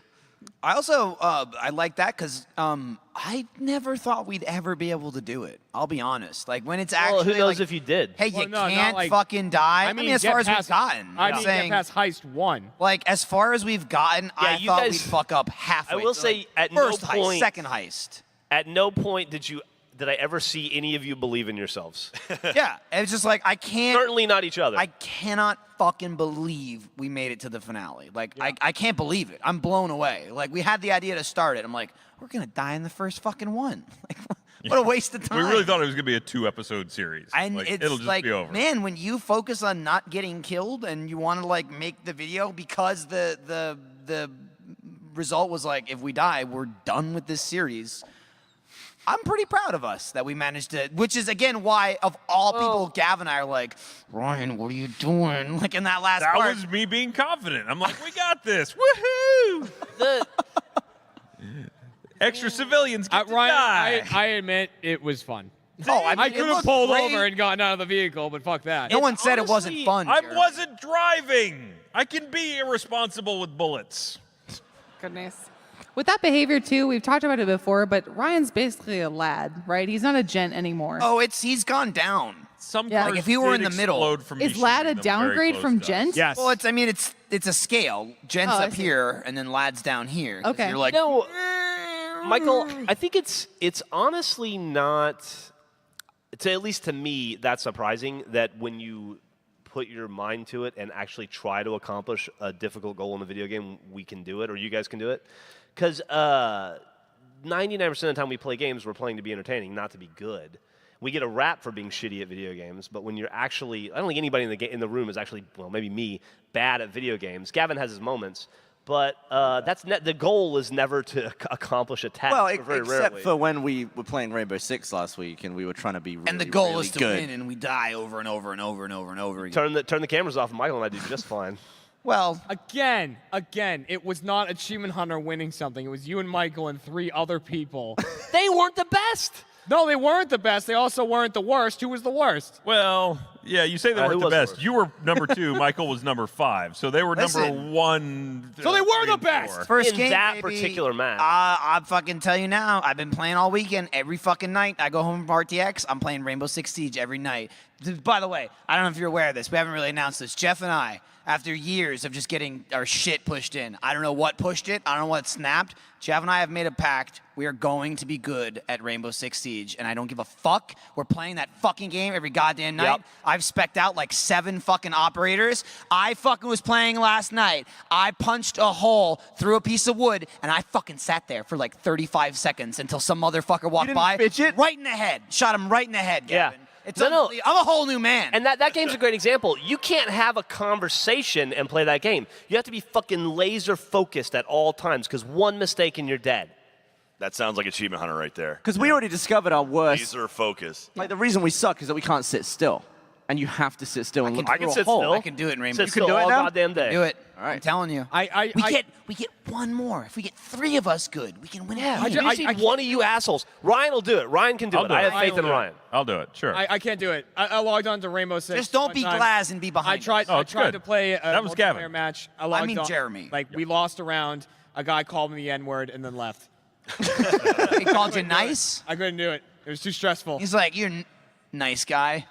I also I like that because I never thought we'd ever be able to do it. I'll be honest. Like when it's actually Well, who knows like, if you did? hey, Well, you no, not can't like- fucking die. I mean, as get far as we've past- gotten. I I'm mean, saying, get past heist 1. like as far as we've gotten, Yeah, I you thought guys- we'd fuck up halfway. I will So, say like, at no first heist, point- second heist. At no point did I ever see any of you believe in yourselves. Yeah, it's just like I can't. Certainly not each other. I cannot fucking believe we made it to the finale. Like, I can't believe it. I'm blown away. Like, we had the idea to start it. I'm like, we're going to die in the first fucking one. Like, what a waste of time. We really thought it was going to be a 2-episode series. And Like, it's it'll just like, be over. man, when you focus on not getting killed and you want to, like, make the video because the result was like, if we die, we're done with this series. I'm pretty proud of us that we managed to, which is, again, why, of all people, Gavin and I are like, Ryan, what are you doing? Like, in that last That part. was me being confident. I'm like, we got this. Woohoo! The- Extra civilians get to Ryan, die. I admit it was fun. Oh, I mean, I it could have looked pulled great. over and gotten out of the vehicle, but fuck that. No one said it wasn't honestly- fun. I Jared. wasn't driving. I can be irresponsible with bullets. Goodness. With that behavior too, we've talked about it before, but Ryan's basically a lad, right? He's not a gent anymore. Oh, he's gone down. Some Yeah. cars Like, if you were did in the middle, explode from me Is lad a shooting them very downgrade close from to us. gent? Yes. Well, it's a scale. Gents Oh, I up see. here, and then lads down here. 'Cause Okay. You're like, no, Michael, I think it's honestly not, at least to me, that's surprising that when you put your mind to it and actually try to accomplish a difficult goal in the video game, we can do it, or you guys can do it. Because 99% of the time we play games, we're playing to be entertaining, not to be good. We get a rap for being shitty at video games, but when you're actually, I don't think anybody in the room is actually, well, maybe me, bad at video games. Gavin has his moments, but the goal is never to accomplish a task. Well, or very except rarely. for when we were playing Rainbow Six last week and we were trying to be really, and the goal really is to good. win, and we die over and over and over and over and over again. turn the cameras off, and Michael and I do just fine. Well, Again, it was not Achievement Hunter winning something. It was you and Michael and 3 other people. They weren't the best. No, they weren't the best. They also weren't the worst. Who was the worst? Well, yeah, you say they who weren't the was best. worse? You were number 2. Michael was number 5. So they were number Listen. 1. So they were 3, the and best. 4. first In game, that baby. particular match. I'll fucking tell you now. I've been playing all weekend. Every fucking night, I go home from RTX. I'm playing Rainbow Six Siege every night. By the way, I don't know if you're aware of this. We haven't really announced this. Geoff and I, after years of just getting our shit pushed in, I don't know what pushed it. I don't know what snapped. Geoff and I have made a pact. We are going to be good at Rainbow Six Siege, and I don't give a fuck. We're playing that fucking game every goddamn night. Yep. I've spec'd out like 7 fucking operators. I fucking was playing last night. I punched a hole through a piece of wood, and I fucking sat there for like 35 seconds until some motherfucker walked didn't by. fidget? Right in the head. Shot him right in the head, Yeah. Gavin. It's No, no. unbelievable. I'm a whole new man. And that game's a great example. You can't have a conversation and play that game. You have to be fucking laser focused at all times, because one mistake and you're dead. That sounds like Achievement Hunter right there. Because we already discovered our worst. Laser focus. Like the reason we suck is that we can't sit still, and you have to sit still and look I through can a sit hole. still. I can do it in Rainbow. Sit still do it all now? goddamn day. Do it. All right. I'm telling you. We get one more. If we get 3 of us good, we can win Yeah, a I game. just need one of you assholes. Ryan will do it. Ryan can do I'll it. do I it. have faith in Ryan will do it. Ryan. I'll do it. Sure. I can't do it. I logged on to Rainbow Six. Just don't one be time. Glaz and be behind. I tried. Oh, I it's tried good. to play a That was Gavin. multiplayer match. I logged mean on. Jeremy. Like we lost a round. A guy called me the N-word and then left. He called you nice. I couldn't do it. It was too stressful. He's like, you're nice guy.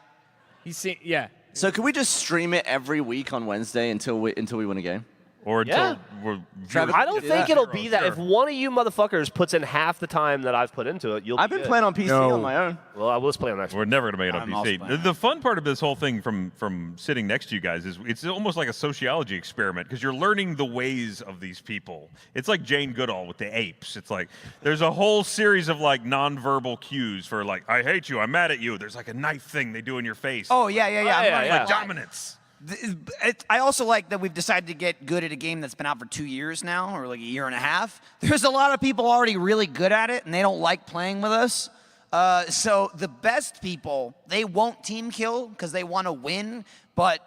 Yeah. So can we just stream it every week on Wednesday until we win a game? or until Yeah. we're Travis, I don't do think that. it'll be that. Sure. If one of you motherfuckers puts in half the time that I've put into it, you'll I've be been good. playing on PC on my own. Well, I will just play on Xbox. We're never going to make it on I'm also PC. playing. The fun part of this whole thing from sitting next to you guys is it's almost like a sociology experiment because you're learning the ways of these people. It's like Jane Goodall with the apes. It's like there's a whole series of like nonverbal cues for like, I hate you, I'm mad at you. There's like a knife thing they do in your face. Oh, yeah. yeah, I'm learning yeah. like dominance. I also like that we've decided to get good at a game that's been out for 2 years now, or like a year and a half. There's a lot of people already really good at it, and they don't like playing with us. So the best people, they won't team kill because they want to win, but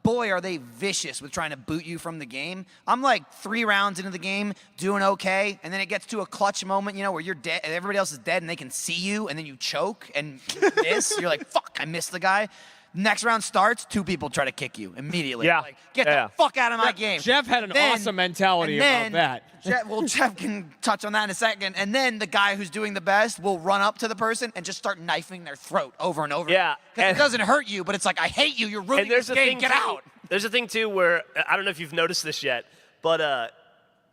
boy, are they vicious with trying to boot you from the game. I'm like 3 rounds into the game, doing okay, and then it gets to a clutch moment, you know, where you're dead, and everybody else is dead, and they can see you, and then you choke and miss. You're like, fuck, I missed the guy. Next round starts, 2 people try to kick you immediately. Yeah. Like, get the fuck out of my game. Jeff had an awesome mentality about that. Jeff can touch on that in a second. And then the guy who's doing the best will run up to the person and just start knifing their throat over and over. Yeah. Because it doesn't hurt you, but it's like, I hate you. You're ruining this game. Get out. There's a thing, too, where I don't know if you've noticed this yet, but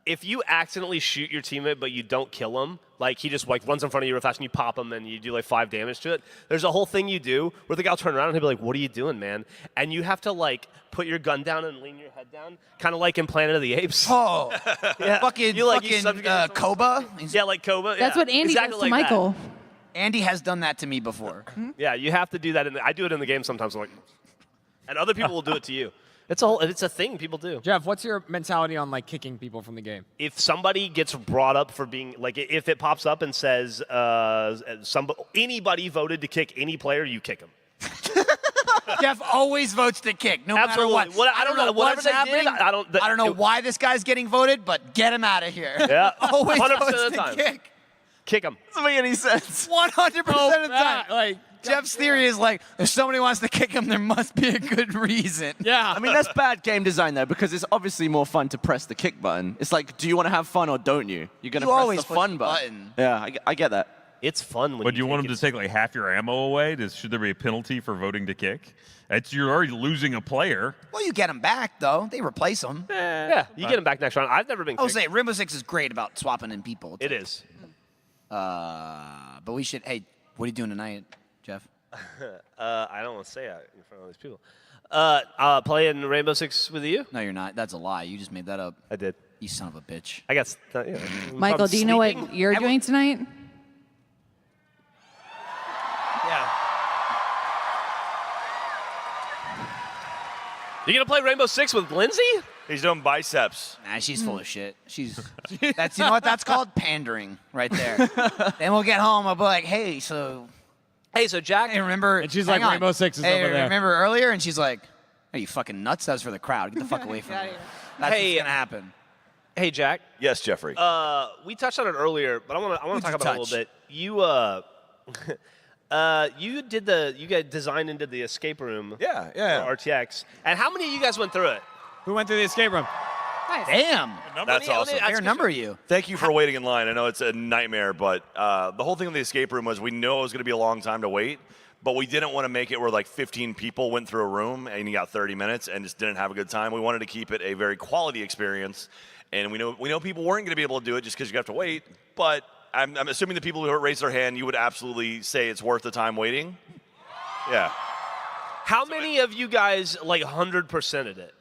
if you accidentally shoot your teammate but you don't kill him, like he just like runs in front of you real fast and you pop him and you do like 5 damage to it, there's a whole thing you do where the guy will turn around and he'll be like, what are you doing, man? And you have to like put your gun down and lean your head down, kind of like in Planet of the Apes. Oh, yeah. fucking Koba. Yeah, like Koba. That's what Andy exactly does to like Michael. Andy has done that to me before. Yeah, you have to do that. I do it in the game sometimes. I'm like, and other people will do it to you. It's a thing people do. Jeff, what's your mentality on like kicking people from the game? If somebody gets brought up for being like, if it pops up and says anybody voted to kick any player, you kick them. Jeff always votes to kick, no Absolutely. matter what. I don't know what's happening. I don't know why this guy's getting voted, but get him out of here. Yeah, always 100% votes of the time. to kick. Kick him. Doesn't make any sense. 100% of the time. Like Jeff's theory is like, if somebody wants to kick him, there must be a good reason. yeah. I mean, that's bad game design, though, because it's obviously more fun to press the kick button. It's like, do you want to have fun or don't you? You're going to press always the push fun the button. button. Yeah, I get that. It's fun when But do you want kick them to take like half your ammo away? Should there be a penalty for voting to kick? You're already losing a player. Well, you get him back, though. They replace him. Yeah, you get him back next round. I've never been I will kicked. say, Rainbow Six is great about swapping in people. It is. But we should, hey, what are you doing tonight, Jeff? I don't want to say that in front of these people. Playing Rainbow Six with you? No, you're not. That's a lie. You just made that up. I did. You son of a bitch. I guess. Michael, do you know what you're doing tonight? Yeah. You gonna play Rainbow Six with Lindsay? He's doing biceps. Nah, she's full of shit. That's, you know what? That's called pandering right there. Then we'll get home. I'll be like, hey, so Jack. Hey, remember? And she's hang like, on. Rainbow Six is hey, over there. Remember earlier? And she's like, are you fucking nuts? That was for the crowd. Get the fuck away from me. That's Hey, what's gonna happen. Hey, Jack. Yes, Jeffrey. We touched on it earlier, but I want to talk about it a little bit. You you guys designed and did the escape room. Yeah. For RTX. And how many of you guys went through it? Who went through the escape room? Damn. That's awesome. Fair number of you. Thank you for waiting in line. I know it's a nightmare, but the whole thing with the escape room was we knew it was going to be a long time to wait, but we didn't want to make it where like 15 people went through a room and you got 30 minutes and just didn't have a good time. We wanted to keep it a very quality experience, and we know people weren't going to be able to do it just because you have to wait, but I'm assuming the people who raised their hand, you would absolutely say it's worth the time waiting? Yeah. How many of you guys like 100%ed it?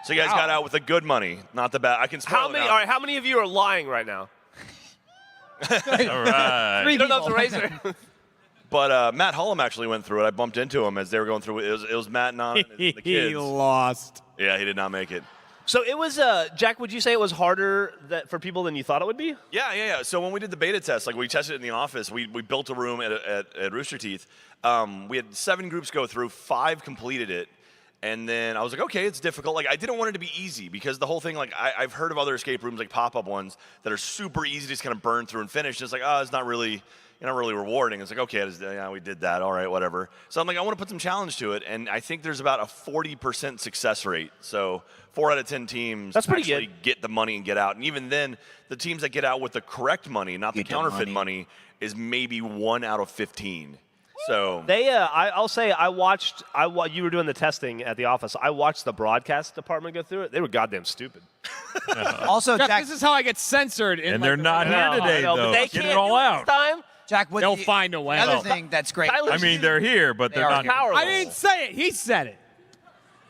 So you guys got out with the good money, not the bad. I can spoil How it many? now. All right, how many of you are lying right now? All right. You don't have to raise it. But Matt Hullum actually went through it. I bumped into him as they were going through it. It was Matt and Anna and the kids. He lost. Yeah, he did not make it. So it was, Jack, would you say it was harder for people than you thought it would be? Yeah. So when we did the beta test, like we tested it in the office, we built a room at Rooster Teeth. We had 7 groups go through, 5 completed it. And then I was like, okay, it's difficult. Like I didn't want it to be easy because the whole thing, like I've heard of other escape rooms, like pop-up ones that are super easy to just kind of burn through and finish. It's like, it's not really rewarding. It's like, okay, we did that. All right, whatever. So I'm like, I want to put some challenge to it. And I think there's about a 40% success rate. So 4 out of 10 teams That's pretty actually good. get the money and get out. And even then, the teams that get out with the correct money, not the counterfeit money, is maybe 1 out of 15. So I'll say you were doing the testing at the office. I watched the broadcast department go through it. They were goddamn stupid. Also, Jeff, Jack, this is how I get censored. And they're not here I today, know, but though. they Get can't it all do it out. this time. Jack, They'll find a way. The other thing that's great. Tyler- I mean, they're here, but they're They not are here. Powerless. I didn't say it. He said it.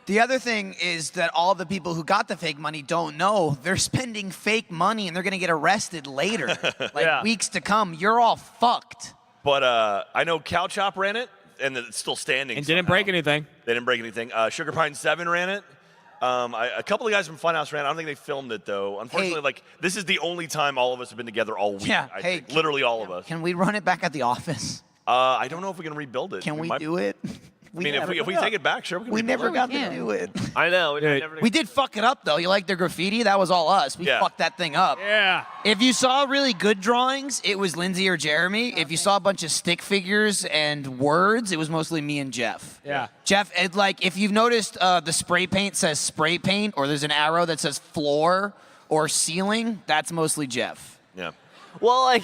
The other thing is that all the people who got the fake money don't know they're spending fake money and they're going to get arrested later, like Yeah. weeks to come. You're all fucked. But I know Cow Chop ran it. and it's still standing. And didn't break anything. They didn't break anything. Sugar Pine 7 ran it. A couple of guys from Funhouse ran it. I don't think they filmed it, though. Unfortunately, like, this is the only time all of us have been together all week. Yeah, I hey, think. Literally all of us. Can we run it back at the office? I don't know if we can rebuild it. Can we do it? I mean, if we take it back, sure, we can We rebuild never it. got to do it. I know. We did fuck it up, though. You like the graffiti? That was all us. We Yeah. fucked that thing up. Yeah. If you saw really good drawings, it was Lindsay or Jeremy. If you saw a bunch of stick figures and words, it was mostly me and Geoff. Yeah. Jeff, like, if you've noticed the spray paint says spray paint, or there's an arrow that says floor or ceiling, that's mostly Geoff. Yeah. Well, like,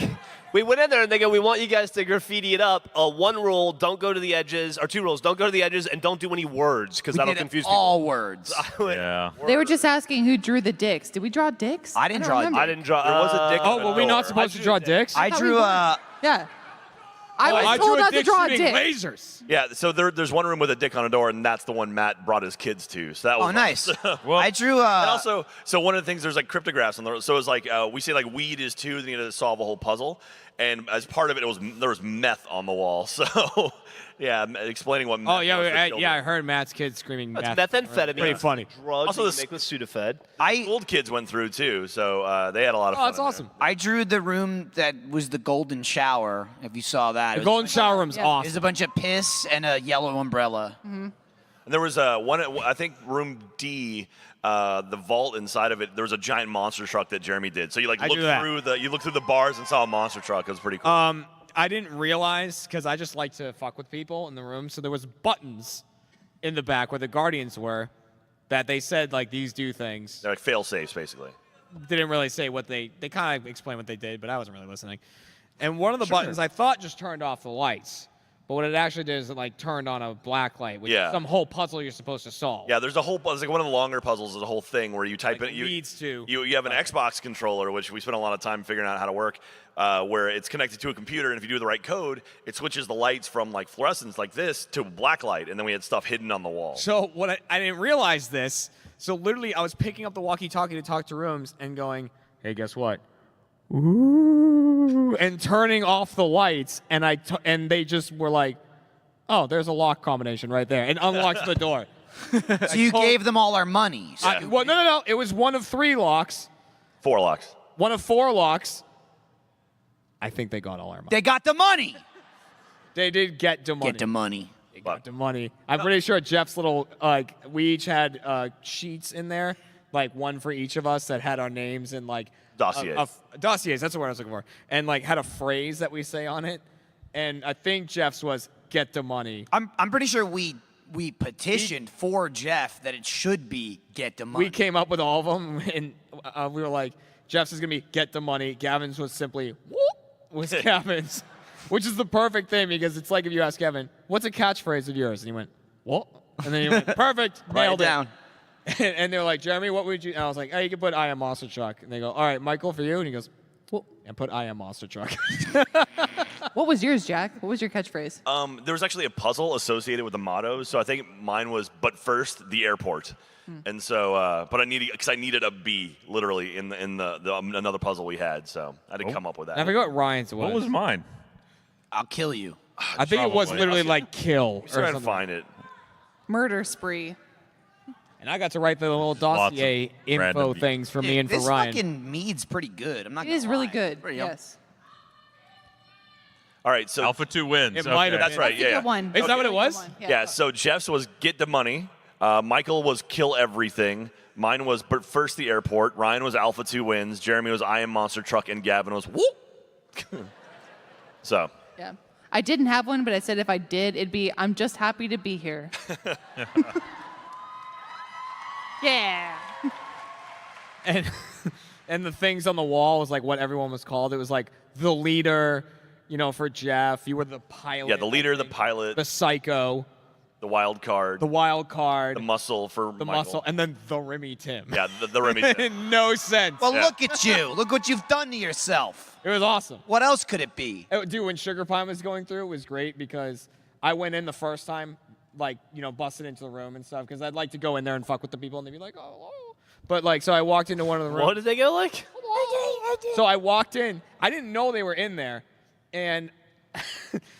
we went in there and they go, we want you guys to graffiti it up. One rule, don't go to the edges, or two rules, don't go to the edges and don't do any words, because that'll did confuse all people. words. Yeah. They were just asking who drew the dicks. Did we draw dicks? I didn't don't draw a remember. I didn't draw. There was a dick Oh, on the were we not door. supposed to draw dicks? I thought drew we a. Yeah. I was I told drew a not to dick draw a shooting dick. lasers. Yeah, so there's one room with a dick on a door, and that's the one Matt brought his kids to. So that was Oh, nice. Well, I drew a. And also, so one of the things, there's like cryptographs on the. So it's like we say like weed is 2, then you need to solve a whole puzzle, and as part of it, there was meth on the wall. So yeah, explaining what. Meth Oh, yeah, was for I children. heard Matt's kids screaming That's meth. methamphetamine. Pretty funny. Drugs Also, that this- you make with Sudafed. Old kids went through too, so they had a lot of Oh, fun. that's in there. awesome. I drew the room that was the golden shower. If you saw that, The It was- golden shower room's Yeah. There's awesome. a bunch of piss and a yellow umbrella. And there was one, I think room D, the vault inside of it. There was a giant monster truck that Jeremy did. So you like I looked drew that. through the bars and saw a monster truck. It was pretty cool. I didn't realize, because I just like to fuck with people in the room, so there was buttons in the back where the Guardians were that they said, like, these do things. They're like fail safes, basically. Didn't really say what they kind of explained what they did, but I wasn't really listening. And one of the buttons I thought just turned off the lights, but what it actually did is it like turned on a black light, which Yeah. is some whole puzzle you're supposed to solve. Yeah, there's a whole. It's like one of the longer puzzles. Is a whole thing where you type Like in. You leads to- You have an Xbox controller, which we spent a lot of time figuring out how to work, where it's connected to a computer, and if you do the right code, it switches the lights from like fluorescence like this to black light, and then we had stuff hidden on the wall. So what I didn't realize this. So literally, I was picking up the walkie-talkie to talk to rooms and going, "Hey, guess what?" Ooh, and turning off the lights, and and they just were like, "Oh, there's a lock combination right there," and unlocked the door. So you gave them all our money. Well, no. It was one of 3 locks, 4 locks. one of 4 locks. I think they got all our money. They got the money. They did get the money. Get the money. They got the money. I'm pretty sure Jeff's little we each had sheets in there, like one for each of us that had our names and like Dossiers. Dossiers. That's the word I was looking for. And like had a phrase that we say on it. And I think Jeff's was "get the money." I'm pretty sure we petitioned for Geoff that it should be get the money. We came up with all of them, and we were like, Jeff's is gonna be "get the money." Gavin's was simply "whoop," was Gavin's, which is the perfect thing because it's like if you ask Gavin, "What's a catchphrase of yours?" and he went, "What?" and then he went, "Perfect, Write nailed it down. And they're like, "Jeremy, what would you?" And I was like, "Oh, you can put 'I am Monster Truck.'" And they go, "All right, Michael, for you." And he goes, "Well," and put "I am Monster Truck." What was yours, Jack? What was your catchphrase? There was actually a puzzle associated with the mottos, so I think mine was "but first the airport," and so but I needed a B literally in the another puzzle we had, so I had to come up with that. I forgot what Ryan's was. What was mine? I'll kill you. I think it was Probably. literally like "kill" or Try to something. find it. Murder spree. And I got to write the little dossier info random- things for me and for this Ryan. fucking mead's pretty good. I'm not. It gonna is really lie. good. Pretty Yes. All right, so Alpha 2 wins. It might have Okay. that's right. That's a Yeah, good one. Is that what it was? Good one. yeah. So Jeff's was "get the money." Michael was "kill everything." Mine was "but first the airport." Ryan was "Alpha 2 wins." Jeremy was "I am Monster Truck," and Gavin was "whoop." So Yeah. I didn't have one, but I said if I did, it'd be "I'm just happy to be here." Yeah. And the things on the wall was like what everyone was called. It was like the leader, for Geoff. You were the pilot. yeah, the leader, I the think. pilot, The psycho, the wild card, the wild card, the muscle for the Michael. muscle, and then the Remy Tim. Yeah, the Remy. It made no sense. Well, Yeah. look at you. Look what you've done to yourself. It was awesome. What else could it be? Dude, when Sugar Pine was going through, it was great because I went in the first time, like, busted into the room and stuff because I'd like to go in there and fuck with the people and they'd be like, "Oh, hello." But, like, so I walked into one of the rooms. What did they go like? So I walked in. I didn't know they were in there. And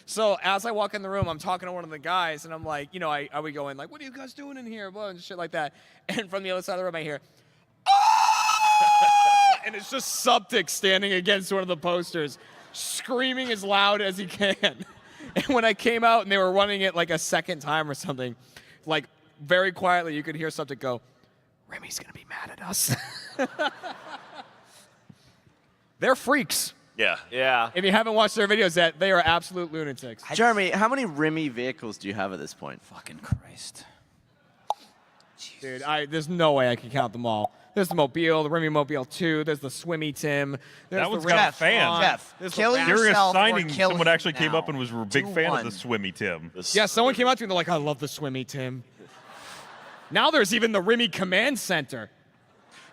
So as I walk in the room, I'm talking to one of the guys, and I'm like, you know, I would go in like, what are you guys doing in here? Blah, and shit like that. And from the other side of the room, I hear, "Ah!" And it's just Subtic standing against one of the posters, screaming as loud as he can. And when I came out and they were running it like a second time or something, like very quietly, you could hear Subtic go, Remy's gonna be mad at us. They're freaks. Yeah. Yeah. If you haven't watched their videos yet, they are absolute lunatics. Jeremy, how many Remy vehicles do you have at this point? Fucking Christ. Dude, there's no way I can count them all. There's the Mobile, the Remy Mobile 2, there's the Swimmy Tim, there's That the one's got a fan. Jeff, There's kill the Curious yourself or signing, kill someone him actually came now. up and was a big fan of the 2-1. Swimmy Tim. Yeah, someone came out to me and they're like, I love the Swimmy Tim. Now there's even the Remy Command Center.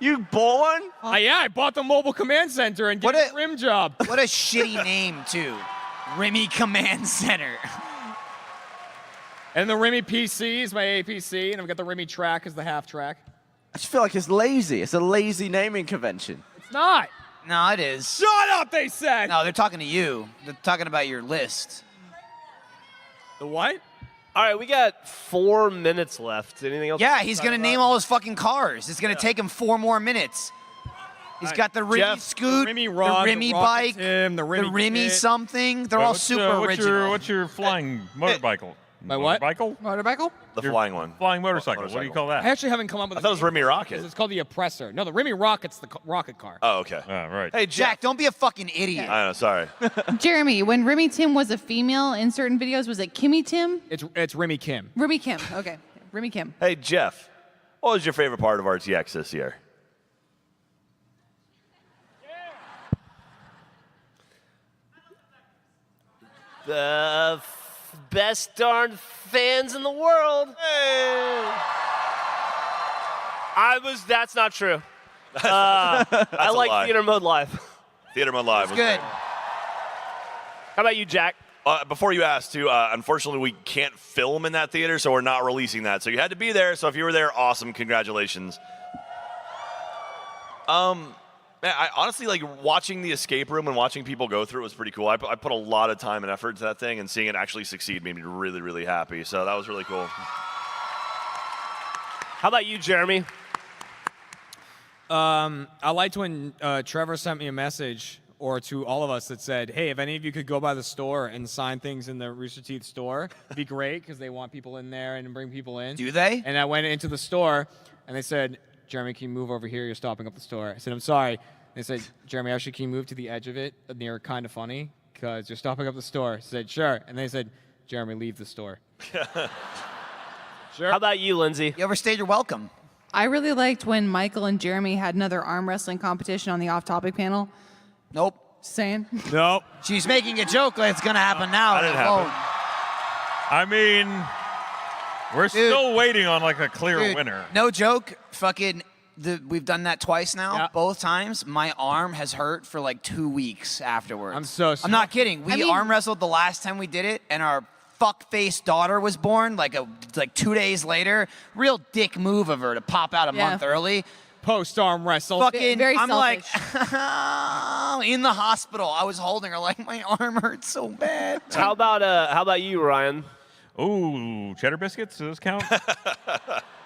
You bought one? Yeah, I bought the mobile command center and What gave it a- a rim job. What a shitty name, too. Remy Command Center. And the Remy PC is my APC, and I've got the Remy track as the half track. I just feel like it's lazy. It's a lazy naming convention. It's not. No, it is. Shut up, they said. No, they're talking to you. They're talking about your list. The what? All right, we got 4 minutes left. Anything else? Yeah, he's going to name all his fucking cars. It's going to take him 4 more minutes. He's got the Remy Jeff, Scoot, the Remy Rod, the Remy the Rocket Bike, Tim, the Remy Kit. something. They're all What's, super what's original. What's your flying motorcycle? My what? Motorcycle? Motorcycle? The Your flying one. Flying motorcycle. What do you call I that? actually haven't come up with I thought it was Remy Rocket. It's called the Oppressor. No, the Remy Rocket's the rocket car. Oh, okay. Oh, right. Hey, Jack, don't be a fucking idiot. I know, sorry. Jeremy, when Remy Tim was a female in certain videos, was it Kimmy Tim? It's Remy Kim. Remy Kim. Okay. Remy Kim. Hey, Jeff, what was your favorite part of RTX this year? The best darn fans in the world. That's not true. I a like lie. Theater Mode Live. Theater Mode Live was Good. great. How about you, Jack? Before you ask, too, unfortunately, we can't film in that theater, so we're not releasing that. So you had to be there. So if you were there, awesome. Congratulations. Man, I honestly like watching the escape room and watching people go through it was pretty cool. I put a lot of time and effort into that thing, and seeing it actually succeed made me really, really happy. So that was really cool. How about you, Jeremy? I liked when Trevor sent me a message, or to all of us, that said, hey, if any of you could go by the store and sign things in the Rooster Teeth store, it'd be great, because they want people in there and bring people in. Do they? And I went into the store, and they said, Jeremy, can you move over here? You're stopping up the store. I said, I'm sorry. They said, Jeremy, actually, can you move to the edge of it near Kind of Funny? Because you're stopping up the store. I said, sure. And they said, Jeremy, leave the store. Sure. How about you, Lindsay? You overstayed your welcome. I really liked when Michael and Jeremy had another arm wrestling competition on the off-topic panel. Nope. Saying. Nope. She's making a joke like it's going to happen now. That didn't Whoa. I mean, we're still waiting on like a clear Dude, winner. No joke. Fucking, we've done that twice now. Yeah. Both times. My arm has hurt for like 2 weeks afterwards. I'm so sorry. I'm not kidding. We I mean- arm wrestled the last time we did it, and our fuck-faced daughter was born like 2 days later. Real dick move of her to pop out a Yeah. month early. Post-arm wrestle. Fucking, Very I'm selfish. like, in the hospital. I was holding her like, my arm hurts so bad. How about you, Ryan? Ooh, cheddar biscuits? Does those count?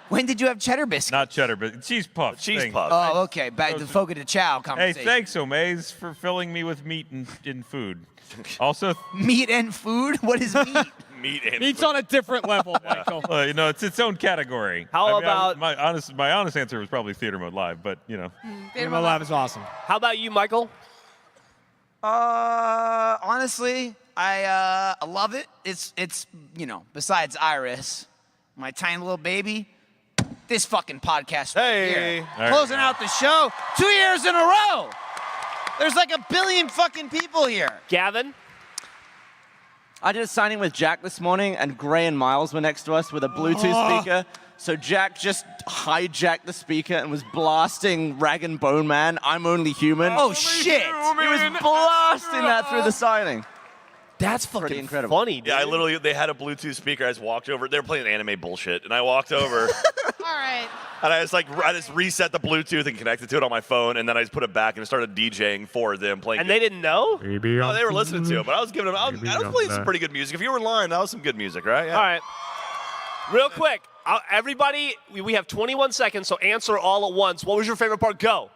When did you have cheddar biscuits? Not cheddar biscuits. Cheese puffs. Cheese thing. puff. Oh, okay. Back to the Fogo de Chao Hey, conversation. thanks, Omaze, for filling me with meat and food. Also, Meat and food? What is meat? Meat and Meat's on a different level, Michael. you know, it's its own category. How about- my honest answer was probably Theater Mode Live, but you know. Theater Mode Live is awesome. How about you, Michael? Honestly, I love it. It's besides Iris, my tiny little baby, this fucking podcast right Hey. here. There Closing you go. out the show 2 years in a row. There's like 1 billion fucking people here. Gavin? I did a signing with Jack this morning, and Gray and Miles were next to us with a Bluetooth speaker. So Jack just hijacked the speaker and was blasting Rag and Bone Man, I'm Only Human. Oh shit. He was blasting that through the signing. That's Pretty fucking incredible. funny, dude. Yeah, they had a Bluetooth speaker. I just walked over. They were playing anime bullshit, and I walked over. right. And I just reset the Bluetooth and connected to it on my phone, and then I just put it back and started DJing for them playing. And they didn't know? No, they were listening to it, but I was giving them. I was playing some pretty good music. If you were in line, that was some good music, right? Yeah. All right. Real quick, everybody, we have 21 seconds, so answer all at once. What was your favorite part? Go.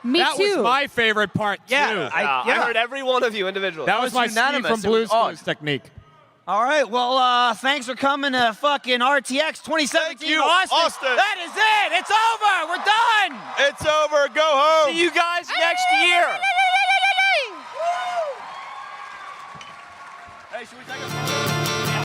Me That too. was my favorite part, too. I heard every one of you individually. That was my Steve unanimous. from It Blue's was odd. Clues technique. All right, well, thanks for coming to fucking RTX 2017 Thank you, Austin. Austin. That is it. It's over. We're done. It's over. Go home. See you guys next year.